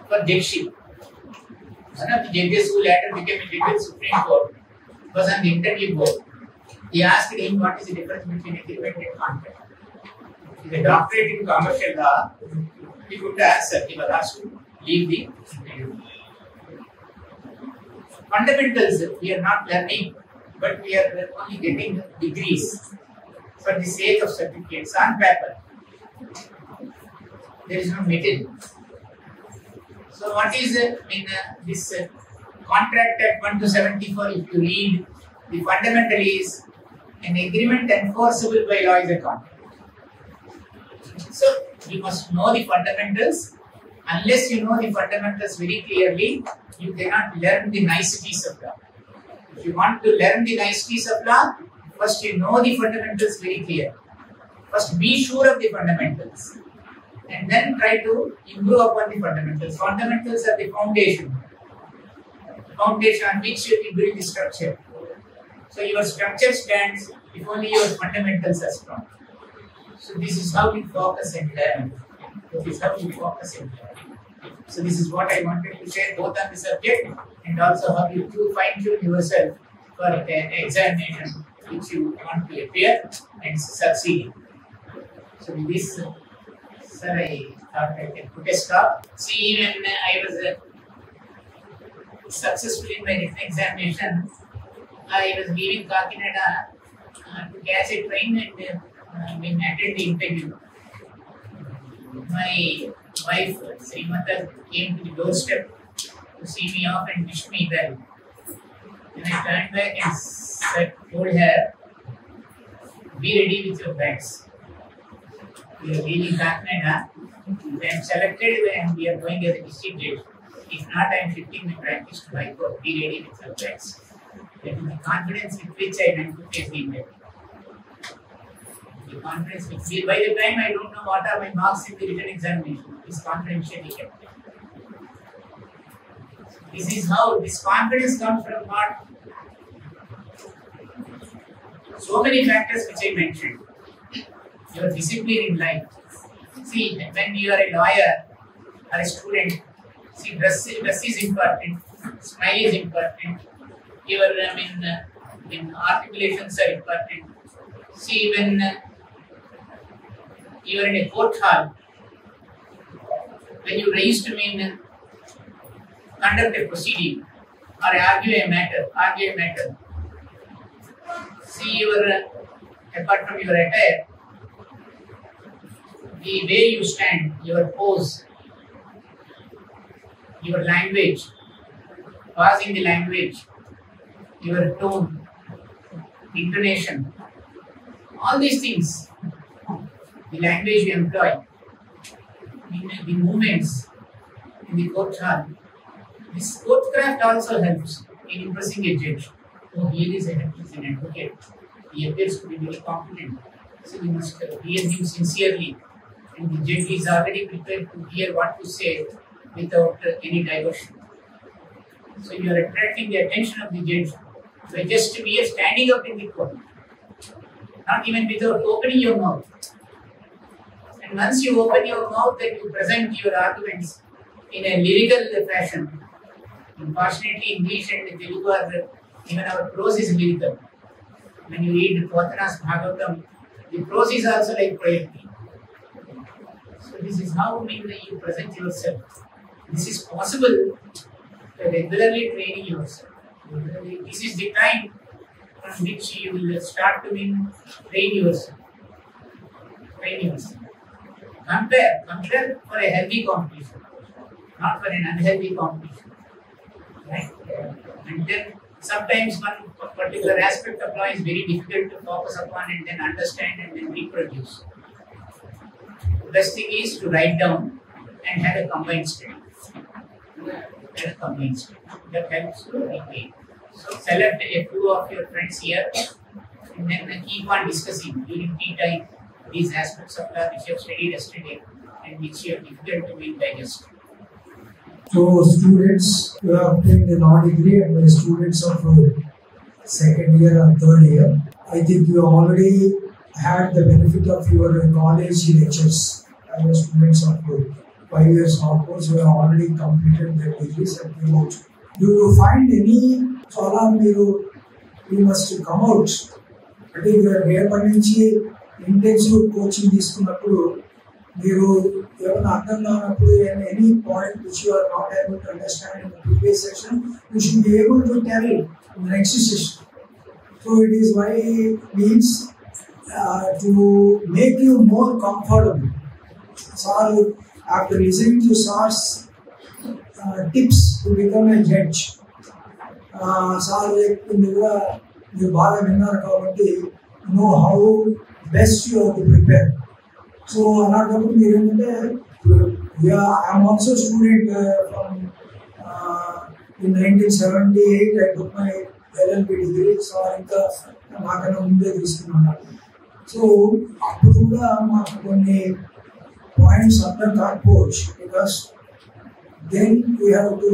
for judgeship. One of the judges who later became a judge in Supreme Court was on the interview board. He asked him what is the difference between agreement and contract. He is a doctorate in commercial law. He could answer. He was asked to leave the interview. fundamentals we are not learning, but we are only getting degrees for the sake of certificates on paper. There is no material. So what is this contract at 1 to 74? If you read, the fundamental is an agreement enforceable by law is a contract. So you must know the fundamentals. Unless you know the fundamentals very clearly, you cannot learn the niceties of law. If you want to learn the niceties of law, first you know the fundamentals very clear. First be sure of the fundamentals, and then try to improve upon the fundamentals. Fundamentals are the foundation on which you build the structure. So your structure stands if only your fundamentals are strong. So this is how we focus and learn. So this is what I wanted to share both on the subject and also how you fine-tune yourself for an examination which you want to appear and succeed. So with this, sir, I thought I can put a stop. See, even I was successful in my written examination. I was leaving Kakinada to catch a train and attend the interview. My wife, Srimata, came to the doorstep to see me off and wish me well. Then I turned back and told her, be ready with your bags. We are leaving Kakinada. If I am selected and we are going as a district judge. If not, I am shifting my practice to High Court. Be ready with your bags. That is the confidence with which I went to face the interview. The confidence which, by the time I don't know what are my marks in the written examination, is confidentially kept. This is how this confidence comes from what? So many factors which I mentioned. Your discipline in life. See, when you are a lawyer or a student, see, dress is important, smile is important, your articulations are important. See, when you are in a court hall, when you raise to conduct a proceeding or argue a matter, see, apart from your attire, the way you stand, your pose, your language, pausing the language, your tone, intonation, all these things, the language you employ, the movements in the court hall. This courtcraft also helps in impressing a judge. Oh, he is an advocate. He appears to be very competent. So we must hear him sincerely. And the judge is already prepared to hear what to say without any diversion. So you are attracting the attention of the judge by just mere standing up in the court. Not even without opening your mouth. And once you open your mouth and you present your arguments in a lyrical fashion, unfortunately English and Telugu are, even our prose is lyrical. When you read Pothanas Bhagavatam, the prose is also like poetry. So this is how you present yourself. This is possible by regularly training yourself. This is the time from which you will start to train yourself. Compare for a healthy competition, not for an unhealthy competition. Right? And then sometimes one particular aspect of law is very difficult to focus upon and then understand and then reproduce. The best thing is to write down and have a combined study. That helps to retain. So select a few of your friends here and then keep on discussing during tea time these aspects of law which you have studied yesterday and which you are difficult to digest. So students who have obtained a law degree and the students of second year or third year, I think you already had the benefit of your college lectures. As students of 5 years of course, you have already completed their degrees and came out. Do you find any you must come out? But if you are రేపటి నుంచి intensive coaching తీసుకున్నప్పుడు మీరు ఏమైనా అర్థం కానప్పుడు any point which you are not able to understand in the previous session you should be able to tell in the next session. So it is why means to make you more comfortable. Sir after listening to Sar's tips to become a judge, Sar చెప్పిందిగా మీరు బాగా విన్నారు కాబట్టి know how best you have to prepare. So అలాంటప్పుడు మీరు ఏంటంటే I'm also student from in 1978 I took my LLB degree. So ఇంకా నాకన్నా ముందే తీసుకున్నాను. సో అప్పుడు కూడా మాకు కొన్ని points under that coach, because then we have to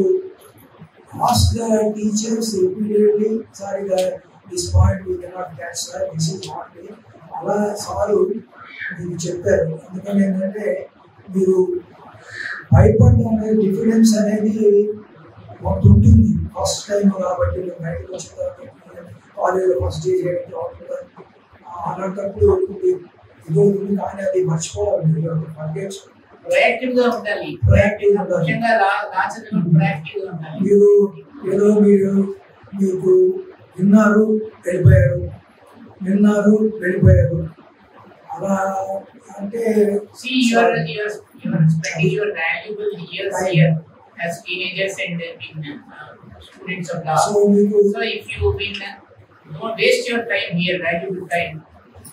ask the teachers repeatedly, sorry this point we cannot catch that, this is not me. అలా sir మీకు చెప్పారు. అందుకని ఏంటంటే మీరు భయపడడం అనేది డిఫరెన్స్ అనేది ఒకటి ఉంటుంది. ఫస్ట్ టైం కాబట్టి మేము బయటకు వచ్చిన తర్వాత కాలేజ్లో ఫస్ట్ డే చేయడం అలాంటప్పుడు ఇదో కానీ అది మర్చిపోవాలి. మీరు ఏదో మీకు విన్నారు వెళ్ళిపోయారు అలా అంటే as teenagers and students of law. So if you don't waste your time here, valuable time.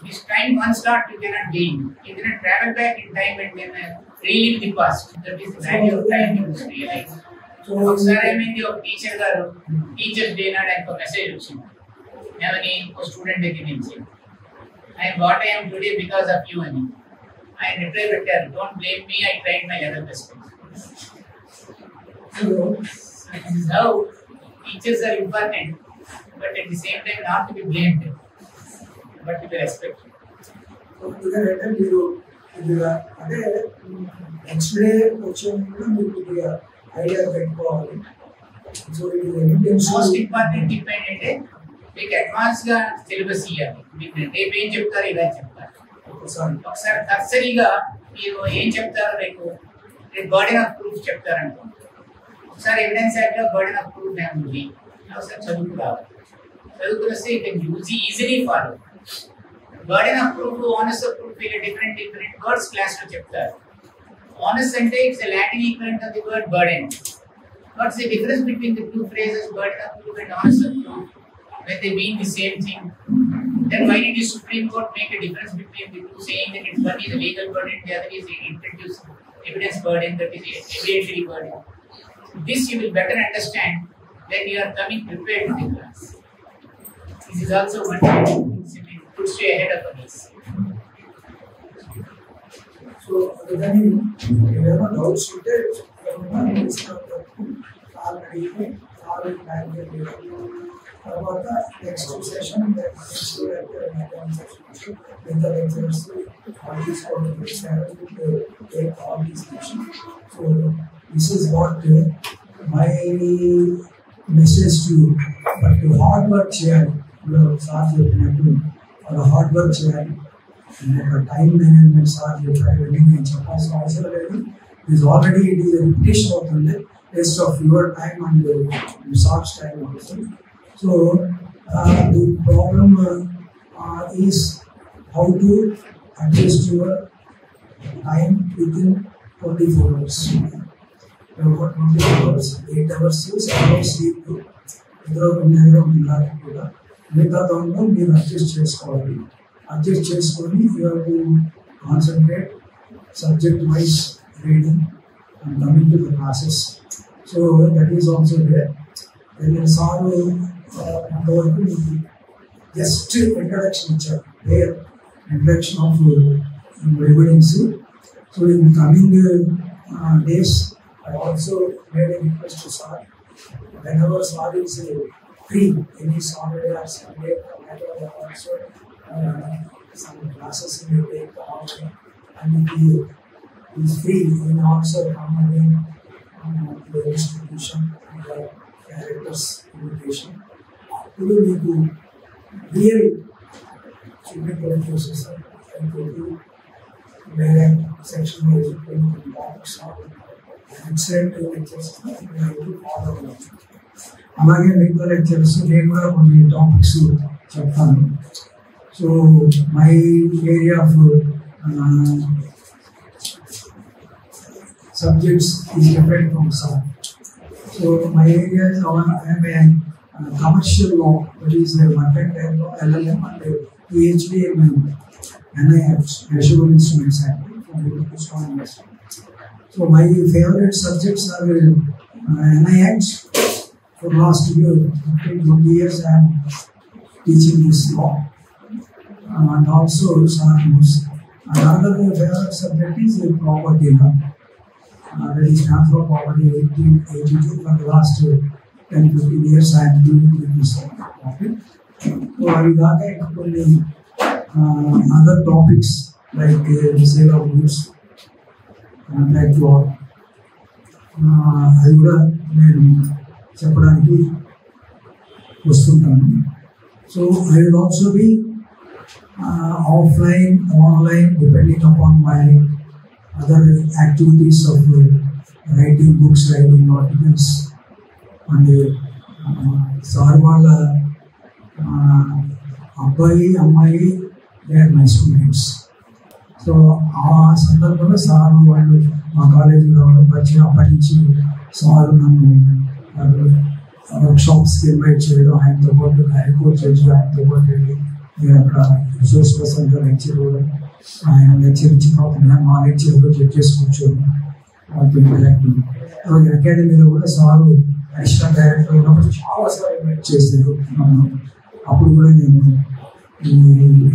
This time one start you cannot gain. You cannot travel back in time and then relive the past. That is the value of time you must realize. So sir, I mean your teacher garu teachers day naad anko message ochindi. Evani o student దగ్గర నుంచి I am what I am today because of you ani. I reply better. Don't blame me. I tried my level best. So teachers are important, but at the same time not to be blamed, but to be respected. ఎందుకంటే మీరు కొద్దిగా అంటే next day వచ్చేందుకు మీరు కొద్దిగా idea పెట్టుకోవాలి. So most important ఏంటంటే మీకు అడ్వాన్స్ గా సిలబస్ ఇవ్వాలి. మీకు రేపు ఏం చెప్తారు ఇలా చెప్తారు. ఒకసారి నర్సరీగా మీరు ఏం చెప్తారో రేపు బర్డెన్ ఆఫ్ ప్రూఫ్ చెప్తారనుకోండి. ఒకసారి ఎవిడెన్స్ యాక్ట్ లో బర్డెన్ ఆఫ్ ప్రూఫ్ ఉంది. ఒకసారి చదువుకు రావాలి. చదువుకుని వస్తే it easily follow. Burden of proof onus of proof ఇలా డిఫరెంట్ వర్డ్స్ క్లాస్ లో చెప్తారు. ఆనెస్ అంటే it's Latin equivalent of the word burden. What's the difference between the two phrases burden of proof and onus of proof? When they mean the same thing, then why did the Supreme Court make a difference between the two, saying that one is a legal burden, the other is a introduced evidence burden, that is evidentiary burden? This you will better understand when you are coming prepared to the class. This is also one thing that puts you ahead of others. So, then you have no doubts with it. తర్వాత next session next మిగతా lecturers so this is what my message to but hard work చేయాలి. Sir చెప్పినట్టు వాళ్ళు hard work చేయాలి. ఒక time management sir చెప్పారు. నేను చెప్పాల్సిన అవసరం లేదు. It already it is repetition అవుతుంది. waste of your time and Sar's time also. So the problem is how to adjust your time within 24 hours. 24 hours, 8 hours, 7 hours sleep. కూడా మిగతా దాంట్లో మీరు అడ్జస్ట్ చేసుకోవాలి. అడ్జస్ట్ చేసుకొని you have to concentrate subject wise reading and coming to the classes. So that is also there. Then Sar just introduction there, introduction of evidence. So in coming days, I also made a request to Sar. Whenever Sar is free, any Saturday or Sunday, also some classes he may take online, and he is free in also coming the distribution and the characters education. Today we do real significant process and to do where section is topics are excellent lectures follow. అలాగే మిగతా lectures నేను కూడా కొన్ని topics చెప్తాను. So my area of subjects is different from some. So my area is I am a commercial law, that is a mercantile law, LLM and PhD in NIH, National Instruments Act from the Pakistan University. So my favorite subjects are NIH. For last 20 years I am teaching this law, and also SARMUS. Another favorite subject is property law. That is transfer property 1882 for the last 10-15 years I am doing this topic. So I got other topics like the sale of goods, contract law. అది కూడా నేను చెప్పడానికి వస్తుంటాను. So I will also be offline, online, depending upon my other activities of writing books, writing articles, and sir వాళ్ళ అబ్బాయి అమ్మాయి they are my students. So ఆ సందర్భంలో sir వాళ్ళు మా కాలేజీలో పరిచయం అప్పటి నుంచి సార్ నన్ను వర్క్షాప్స్కి ఇన్వైట్ చేయడం, ఆయనతో పాటు హైకోర్టు జడ్జిగా ఆయనతో పాటు వెళ్ళి నేను అక్కడ రిసోర్స్ పర్సన్గా లెక్చర్ ఇవ్వడం, ఆయన లెక్చర్ ఇచ్చిన తర్వాత మా లెక్చర్లో జడ్జెస్ కూర్చొని వాళ్ళతో ఇంటరాక్ట్. అకాడమీలో కూడా సారు అడిషనల్ డైరెక్టర్ ఉన్నప్పుడు చాలాసార్లు ఇన్వైట్ చేశారు. అప్పుడు కూడా నేను ఈ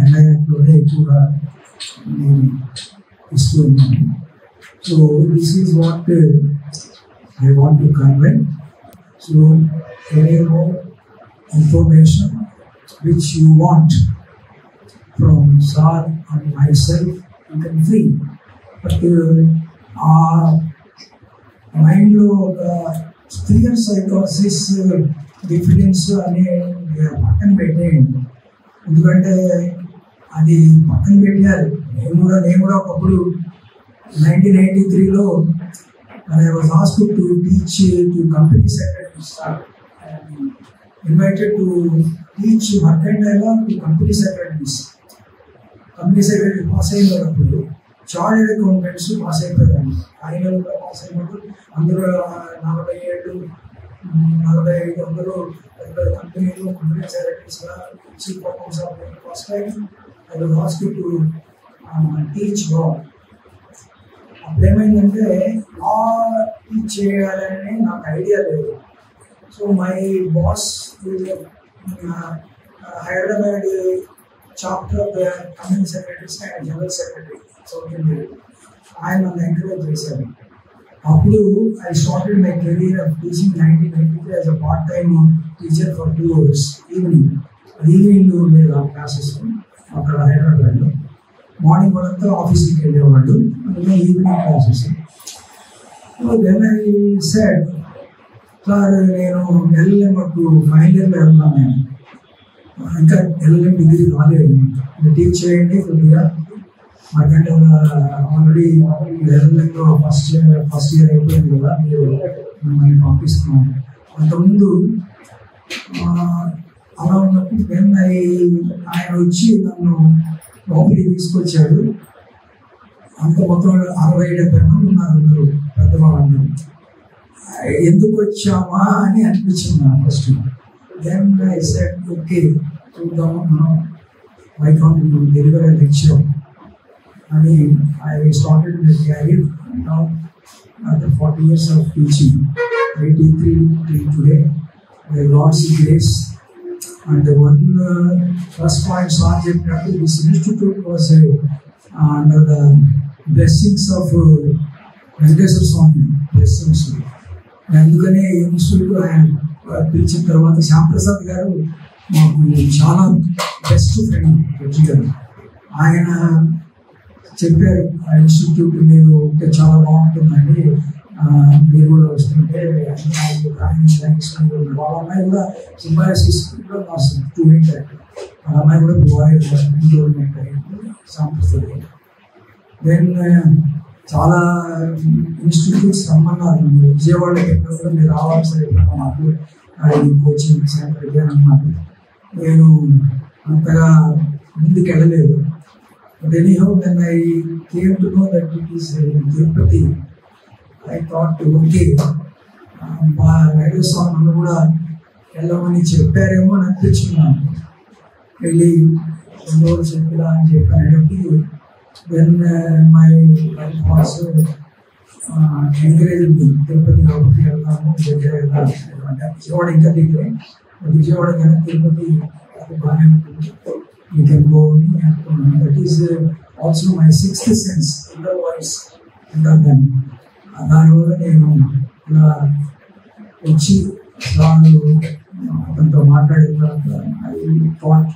ఎన్ఐఆర్లోనే ఎక్కువగా నేను ఇస్తూ ఉన్నాను. So this is what I want to convey. So any more information which you want from Sir and myself, you can free. But mind lo clear psychosis difference ane పక్కన పెట్టేయండి. ఎందుకంటే అది పక్కన పెట్టాలి. నేను కూడా ఒకప్పుడు 1993లో I was asked to teach to company secretaries. Invited to teach mercantile law to company secretaries. Company secretary pass అయినప్పుడు చార్టెడ్ అకౌంటెంట్స్ పాస్ అయిపోయారు. ఆయన కూడా పాస్ అయినప్పుడు అందరూ 47, 45 అందరూ కంపెనీలో కంపెనీ సెక్రటరీస్గా chief accounts officer. First time I was asked to teach law. అప్పుడు ఏమైందంటే లా టీచ్ చేయాలని నాకు ఐడియా లేదు. So my boss is Hyderabad chapter of the company secretary and general secretary. So I am an encourage చేశాను. అప్పుడు I started my career of teaching 1993 as a part-time teacher for 2 hours evening ఉండేది ఆ classes అక్కడ హైదరాబాద్లో. Morning వరకు ఆఫీస్కి వెళ్ళేవాళ్ళు, evening classes. Then I said, sir నేను ఎల్ఎల్ఎం మాకు ఫైనల్ ఇయర్లో వెళ్తున్నాను, నేను ఇంకా ఎల్ఎల్ఎం డిగ్రీ రాలేదు, మీరు టీచ్ చేయండి కొద్దిగా. మాకంటే ఆల్రెడీ ఎల్ఎల్ఎంలో ఫస్ట్ ఇయర్ అయిపోయింది కదా, మీరు మిమ్మల్ని పంపిస్తున్నాను. అంతకుముందు అలా ఉన్నప్పుడు నేను ఆయన వచ్చి నన్ను లోపలికి తీసుకొచ్చాడు. అంత మొత్తం 60-70 మంది ఉన్నారు, అందరూ పెద్దవాళ్ళు. ఎందుకు వచ్చామా అని అనిపించింది నాకు first. Then I said okay చూద్దాము మనం why can't you deliver a lecture అని I started the career. Now after 40 years of teaching, 83 till today, by God's grace. And the one first point subject that this institute was under the blessings of Venkateswara Swami blessings. అందుకనే institute ఆయన పిలిచిన తర్వాత శ్యాంప్రసాద్ గారు మాకు చాలా best friend judge గారు. ఆయన చెప్పారు ఆ ఇన్స్టిట్యూట్ మీరు ఉంటే చాలా బాగుంటుందండి, మీరు కూడా వస్తుంటే. వాళ్ళ అమ్మాయి కూడా సింబాసిస్లో మా స్టూడెంట్, వాళ్ళ అమ్మాయి కూడా ఇంటర్మీడియట్ అయ్యింది శ్యాంప్రసాద్ గారు. దెన్ చాలా ఇన్స్టిట్యూట్స్ రమ్మన్నారు, విజయవాడ పెట్టినప్పుడు మీరు రావాల్సిన మాకు కోచింగ్ సెంటర్ అన్నారు. నేను అంతగా ముందుకు వెళ్ళలేదు. But anyhow then I came to know that it is Tirupati. I thought okay, మా రైడర్ స్వామి నన్ను కూడా వెళ్ళమని చెప్పారేమో అని అనిపించుకున్నాను. వెళ్ళి 2 రోజులు చెప్పిలా అని చెప్పాను. Then my wife also encourage me, Tirupati కాబట్టి వెళ్తాము, అంటే విజయవాడ ఇంకా దగ్గరే, విజయవాడ కానీ తిరుపతి బాగానే ఉంటుంది, యూ కెన్ గో అని అనుకున్నాను. That is also my 6th sense, inter voice అంటారు దాన్ని. దానివల్ల నేను ఇలా వచ్చి వాళ్ళు అతనితో మాట్లాడిన తర్వాత I thought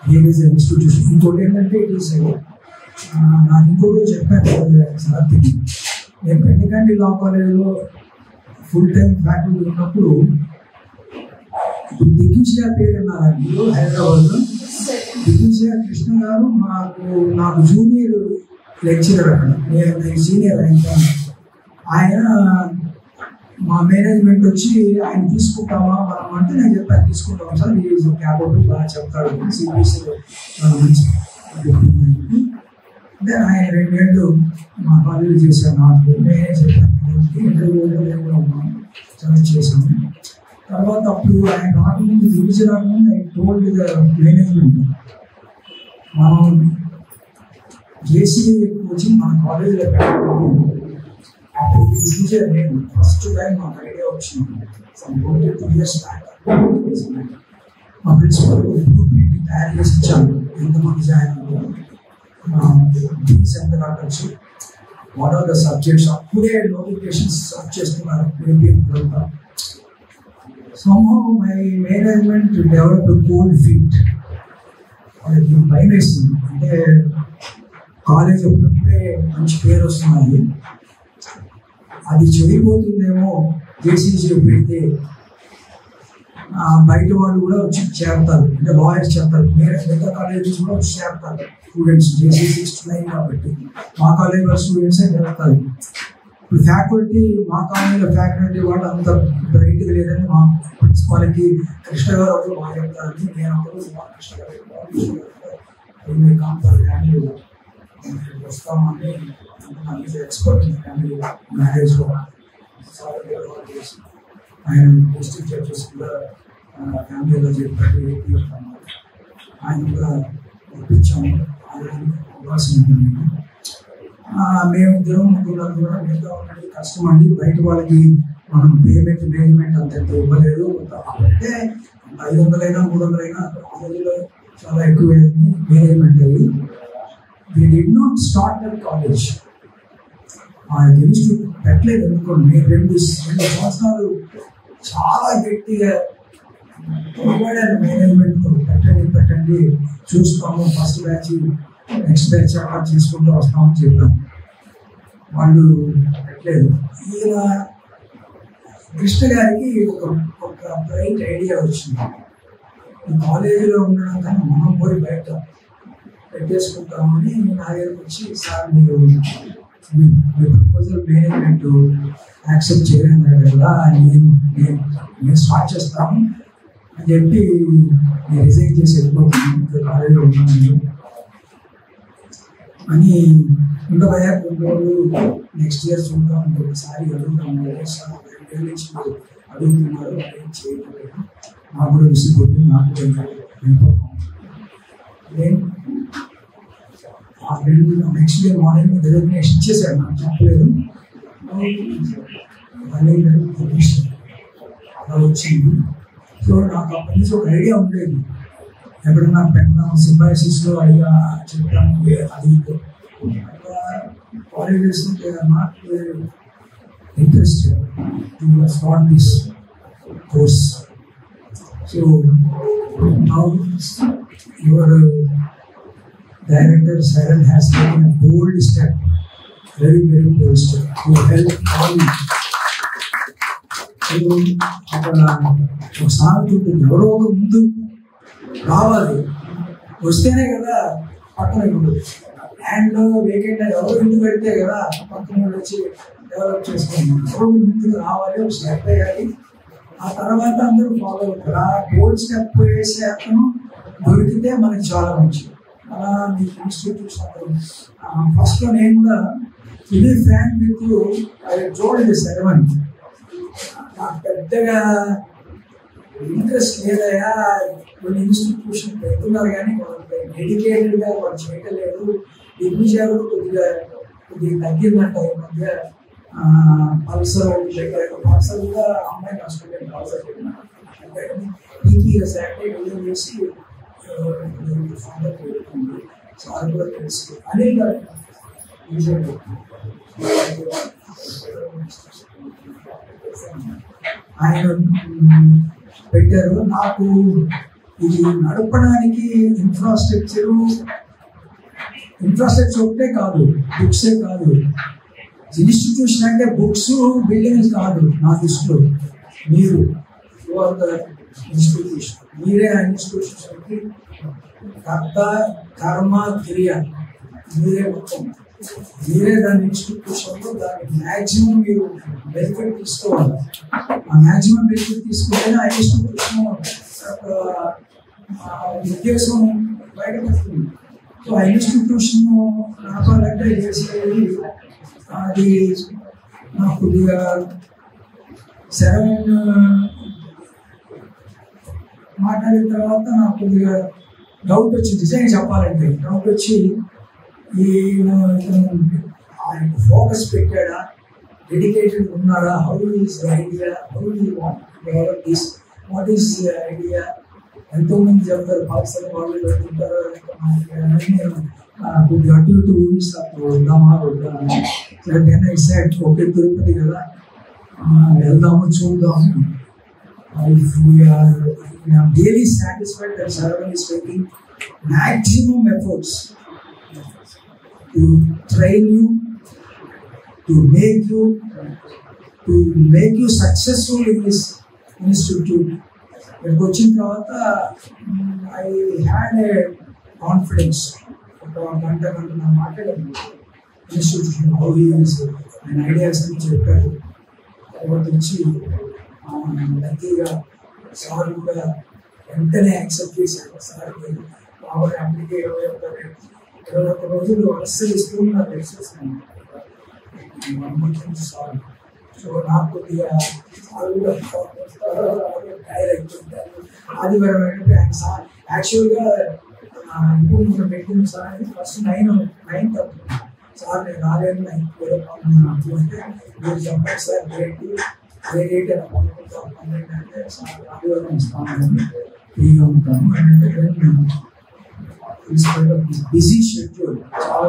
here is institution. ఇంకోటి ఏంటంటే ఇట్ ఈస్ నాకు ఇంకొకటి చెప్పాను సార్కి, నేను పెండికండి లా కాలేజీలో ఫుల్ టైం ఫ్యాకల్టీ ఉన్నప్పుడు దిగ్విజయ పేరు విన్నారండి హైదరాబాద్లో. దిగ్విజయ కృష్ణ గారు నాకు జూనియర్ లెక్చరర్ అక్కడ, నేను సీనియర్ ఆయన మా మేనేజ్మెంట్ వచ్చి ఆయన తీసుకుంటామా మనం అంటే నేను చెప్పాను తీసుకుంటాం సార్, ఈ క్యాబోర్డు బాగా చెప్తాడు, సిబిఎస్ఈలో మంచి అంటే ఆయన 2 ఏళ్ళు మా కాలేజీ చేశాను. నాకు నేనే చెప్పాను, ఇంటర్వ్యూలో సెలెక్ట్ చేశాను. తర్వాత అప్పుడు ఆయన రాకముందు దివిజ రాకముందు ఆయన టోల్డ్ ద మేనేజ్మెంట్, మనం జేసీ కోచింగ్ మన కాలేజీలో పెట్టాలి. అప్పుడు దివిజ నేను ఫస్ట్ టైం మాకు ఐడియా వచ్చింది. 2 years బ్యాక్ మా ప్రిన్సిపల్ బ్లూ ప్రింట్ తయారు చేసి ఇచ్చాను, ఎంతమంది జాయిన్ అవ్వాలి, ఫీస్ ఎంత కట్టచ్చు, వాట్ ఆర్ ద సబ్జెక్ట్స్. అప్పుడే నోటిఫికేషన్స్ సర్చ్ చేస్తున్నారు ఏపీఎంతా. somehow my management developed a cold feet. వాళ్ళకి భయం వేస్తుంది, అంటే కాలేజ్ ఎప్పుడంటే మంచి పేరు వస్తున్నది, అది చెడిపోతుందేమో జేసీసీ పెడితే బయట వాళ్ళు కూడా వచ్చి చేరుతారు, అంటే లాయర్స్ చేస్తారు, మిగతా కాలేజెస్ కూడా వచ్చి చేరుతారు స్టూడెంట్స్. జేసీసీ 9 కాబట్టి మా కాలేజ్ వాళ్ళ స్టూడెంట్సే చేరుతారు. ఇప్పుడు ఫ్యాకల్టీ మా కాలేజీలో ఫ్యాకల్టీ వాళ్ళు అంత బ్రైట్గా లేదని మా ప్రిన్సిపాల్కి కృష్ణ గారు ఒకరు బాగా చెప్తారని, నేను ఒకరు మా కృష్ణ గారు కాంపర్ ఫ్యామిలీ వస్తామని ఎక్స్పర్ట్ ఫ్యామిలీ మ్యారేజ్లో ఆయన డిస్ట్రిక్ట్ జడ్జెస్ కూడా ఫ్యామిలీలో చెప్పారు, ఆయన కూడా ఒప్పించాము. అవకాశం ఉంటుంది. మేమిద్దరం ముగ్గురు కూడా మిగతా వాళ్ళకి కష్టం అండి, బయట వాళ్ళకి మనం పేమెంట్ మేనేజ్మెంట్ అంత ఇవ్వలేదు, అంటే 500 300 కాలేజీలో చాలా ఎక్కువ మేనేజ్మెంట్ అయ్యి we did not start that college. Institute పెట్టలేదు అనుకోండి. నేను 2 సంవత్సరాలు చాలా గట్టిగా మేనేజ్మెంట్తో పెట్టండి చూస్తాము, ఫస్ట్ బ్యాచ్ నెక్స్ట్ బ్యాచ్ అలా చేసుకుంటూ వస్తామని చెప్పాము. వాళ్ళు పెట్టలేదు. ఈయన కృష్ణ గారికి ఒక బ్రైట్ ఐడియా వచ్చింది, ఈ కాలేజీలో ఉండడం కానీ మనం పోయి బయట పెట్టేసుకుంటామని నా దగ్గరకు వచ్చి, సార్ మీరు మీ ప్రపోజల్ మేనేజ్మెంట్ యాక్సెప్ట్ చేయలేదు కదా, నేను స్టార్ట్ చేస్తాము అని చెప్పి నేను రిజైన్ చేసి వెళ్ళిపోతున్నాను, కాలేజీలో ఉన్నాను అని. ఉండబోయా కొన్ని నెక్స్ట్ ఇయర్ చూద్దాం, ఒకసారి అడుగుతాము, అడుగుతున్నారు ఏం చేయలేదు, నాకు కూడా విసిపోతుంది, నాకు వెళ్ళిపోతాం. నెక్స్ట్ డే మార్నింగ్ రిజగ్నేషన్ ఇచ్చేసాడు, నాకు చెప్పలేదు. అలా వచ్చింది. సో నాకు అప్పటి నుంచి ఒక ఐడియా ఉండేది, ఎక్కడన్నా పెడదాం సింబాసిస్లో అడిగా చెప్పాము, అది colleges not interested to start this course. So now your director Saran has taken a bold step, very bold step to help all. So అక్కడ ఒకసారి ఎవరో ఒక ముందు రావాలి, వస్తేనే కదా పక్కన ఉండదు. ల్యాండ్ వేకెంట్ ఎవరు ఇంటి పెడితే కదా పక్కన వచ్చి డెవలప్ చేసుకోండి. ఎవరు ముందుకు రావాలి, ఒక స్టెప్ వేయాలి, ఆ తర్వాత అందరూ ఫాలో అవుతారు. ఆ గోల్డ్ స్టెప్ వేసే అతను దొరికితే మనకి చాలా మంచిది. అలా మీ ఇన్స్టిట్యూషన్ ఫస్ట్లో నేను కూడా ఇది ఫ్యాన్ మీకు అది చూడండి సెరవన్ నాకు పెద్దగా ఇంట్రెస్ట్ లేదయా. కొన్ని ఇన్స్టిట్యూషన్ పెడుతున్నారు కానీ వాళ్ళకి డెడికేటెడ్గా వాళ్ళు చేయలేదు. డిగ్నిషా కూడా కొద్దిగా తగ్గిందంట ఈ మధ్య. పల్సర్ పల్సర్ కూడా అమ్మాయి నష్టపోయింది. పల్సర్ శాటిలైట్ చేసి సార్ కూడా తెలుసు అనిల్ గారు ఆయన పెట్టారు. నాకు ఇది నడపడానికి ఇన్ఫ్రాస్ట్రక్చర్ ఒకటే కాదు, బుక్సే కాదు. ఇన్స్టిట్యూషన్ అంటే బుక్స్ బిల్డింగ్స్ కాదు నా దృష్టిలో. మీరు ఇన్స్టిట్యూషన్, మీరే ఆ ఇన్స్టిట్యూషన్కి కర్త కర్మ క్రియ, మీరే మొత్తం. మీరే దాని ఇన్స్టిట్యూషన్లో దాని మ్యాక్సిమం మీరు బెనిఫిట్ తీసుకోవాలి. ఆ మ్యాక్సిమం బెనిఫిట్ తీసుకుంటేనే ఆ ఇన్స్టిట్యూషన్ ఉద్దేశం బయటపడుతుంది. సో ఆ ఇన్స్టిట్యూషన్ నడపాలంటే చేసేది అది నాకు కొద్దిగా సెరవన్ మాట్లాడిన తర్వాత నాకు కొద్దిగా డౌట్ వచ్చింది. నిజంగా చెప్పాలంటే డౌట్ వచ్చి ఆయన ఫోకస్ పెట్టాడా, డెడికేటెడ్ ఉన్నాడా, how is idea, how you want develop this, what is idea. ఎంతోమంది చెప్తారు పాకిస్తాన్ వాళ్ళు వెళ్తుంటారు, కొద్దిగా అటు ఇటు ఊహిస్తారు వద్దామా వద్దామా. ఓకే తిరుపతి కదా వెళ్దాము చూద్దాము. If we are really satisfied that Sarvan is taking maximum efforts to train you, to make you successful in this institute. When coaching Pravata, I had a confidence about the market institution, how he is, and ideas and chapter about the chief. లక్కీగా sir కూడా వెంటనే accept చేశారు. Sir power అప్పటికే 21 రోజులు వరుసలు ఇస్తున్నారు ఎక్సెస్ని sir. So నాకు కొద్దిగా సార్ కూడా డైరెక్ట్ ఆదివారం ఏంటంటే ఆయన సార్ యాక్చువల్గా ఇప్పుడు మనం పెట్టింది సార్ ఫస్ట్ 9 సార్ నేను రాలేను, 9 అంటే మీరు చెప్పండి సార్ ఏంటి డేట్ అని అనుకుంటాం. 12 అంటే ఆదివారం ఇస్తామని ఫ్రీగా ఉంటాను అంటే బిజీ షెడ్యూల్ చాలా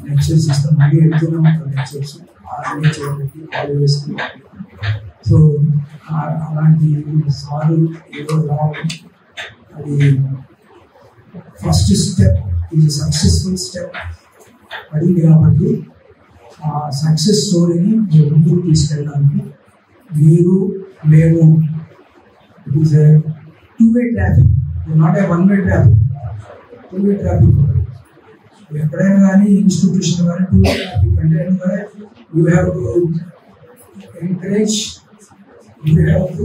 లెక్చర్స్ ఇస్తాం. మళ్ళీ వెళ్తూనే ఉంటాం లెక్చర్స్ చేయడానికి కాలేజెస్కి. సో అలాంటి సారు ఏదో రావడం అది ఫస్ట్ స్టెప్, ఇది సక్సెస్ఫుల్ స్టెప్ పడింది. కాబట్టి ఆ సక్సెస్ స్టోరీని మీరు ముందుకు తీసుకెళ్ళడానికి మీరు మేము it is a 2-way traffic, not a 1-way traffic, 2-way traffic. ఎక్కడైనా కానీ ఇన్స్టిట్యూషన్ కానీ 2-way ట్రాఫిక్ అంటే ఎందుకంటే you have to encourage, you have to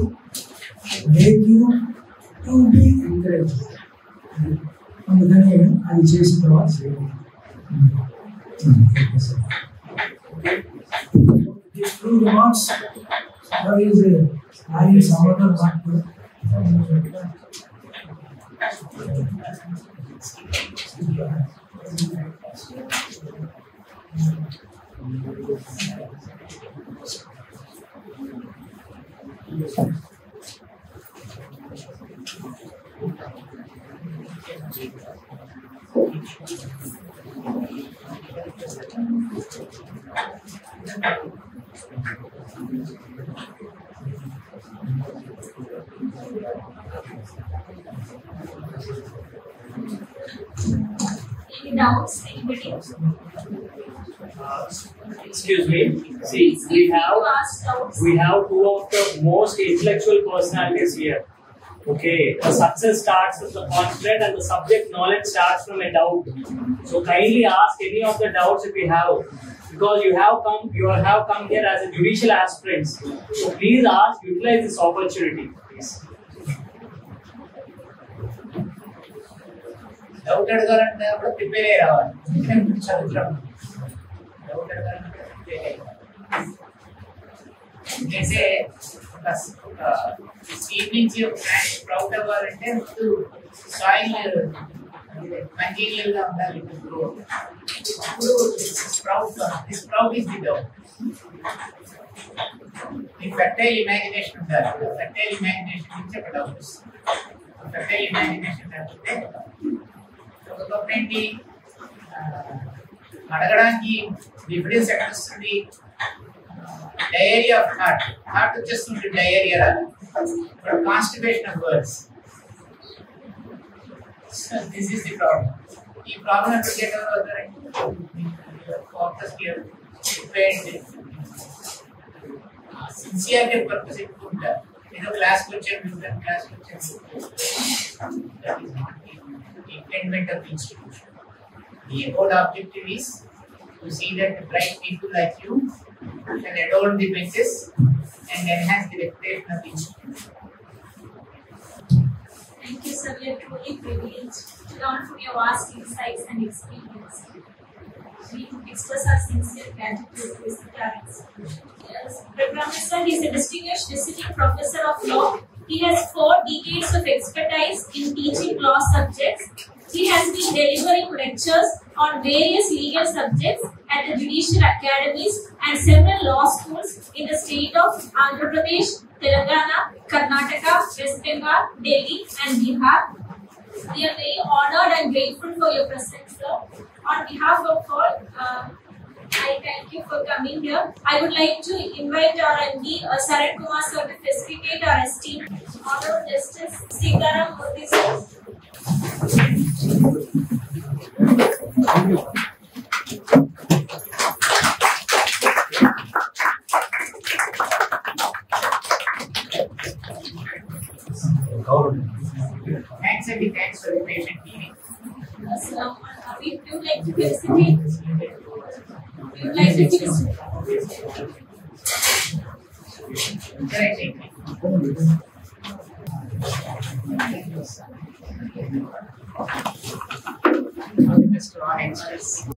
make you to be encourage. అందుకని అది చేసిన తర్వాత చేయాలి. These 2 remarks, there is some other part. Any doubts? Anybody? Excuse me. See, we have 2 of the most intellectual personalities here. Okay, the success starts with the confidence and the subject knowledge starts from a doubt. So kindly ask any of the doubts if you have, because you have come here as a judicial aspirants. So please ask, utilize this opportunity. Please. Doubt అడగాలంటే అప్పుడు prepare అయ్యి రావాలి. చదువుతున్నాం doubt అడగాలంటే prepare అయ్యి అంటే seed నుంచి sprout అవ్వాలంటే ముందు సాయిల్ మంచిగా ఉండాలి. అప్పుడు స్ప్రౌట్ ఇస్ ది డౌట్. ఈ ఫెర్టైల్ ఇమాజినేషన్ ఉండాలి. ఫెర్టైల్ ఇమాజినేషన్ నుంచి అక్కడ డౌట్ వస్తుంది. ఫెర్టైల్ ఇమాజినేషన్ లేకపోతే ఒక ఏంటి అడగడానికి డిఫరెన్స్ ఎక్కడ వస్తుంది? డయేరియా ఆఫ్ హార్ట్ వచ్చేస్తుంది. డయేరియా రాదు. Constipation of words. This is the problem. ఈ ప్రాబ్లం ఎప్పుడు గెట్ ఓవర్ అవుతారండి? ఫోకస్ సిన్సియర్గా పర్పస్ ఎక్కువ ఉంటారు. ఏదో క్లాస్కి వచ్చాను క్లాస్కి వచ్చాను. Intent of the institution. The abode objective is to see that the bright people like you can adorn the benches and enhance the reputation of the institution. Thank you, sir. We are truly privileged to learn from your vast insights and experience. We express our sincere gratitude to Mr. Clarence. Yes, Professor is a distinguished visiting professor of law. He has 4 decades of expertise in teaching law subjects. He has been delivering lectures on various legal subjects at the judicial academies and several law schools in the state of Andhra Pradesh, Telangana, Karnataka, West Bengal, Delhi and Bihar. We are very honored and grateful for your presence, sir. On behalf of all, I thank you for coming here. I would like to invite our MD, Sarat Kumar sir, to facilitate our esteemed Honorable Justice Sitaram Murthy sir. Thanks, Abhi. Thanks for the patient hearing. Sir, would you like to facilitate? Would you like to facilitate? Mr. Ron Express.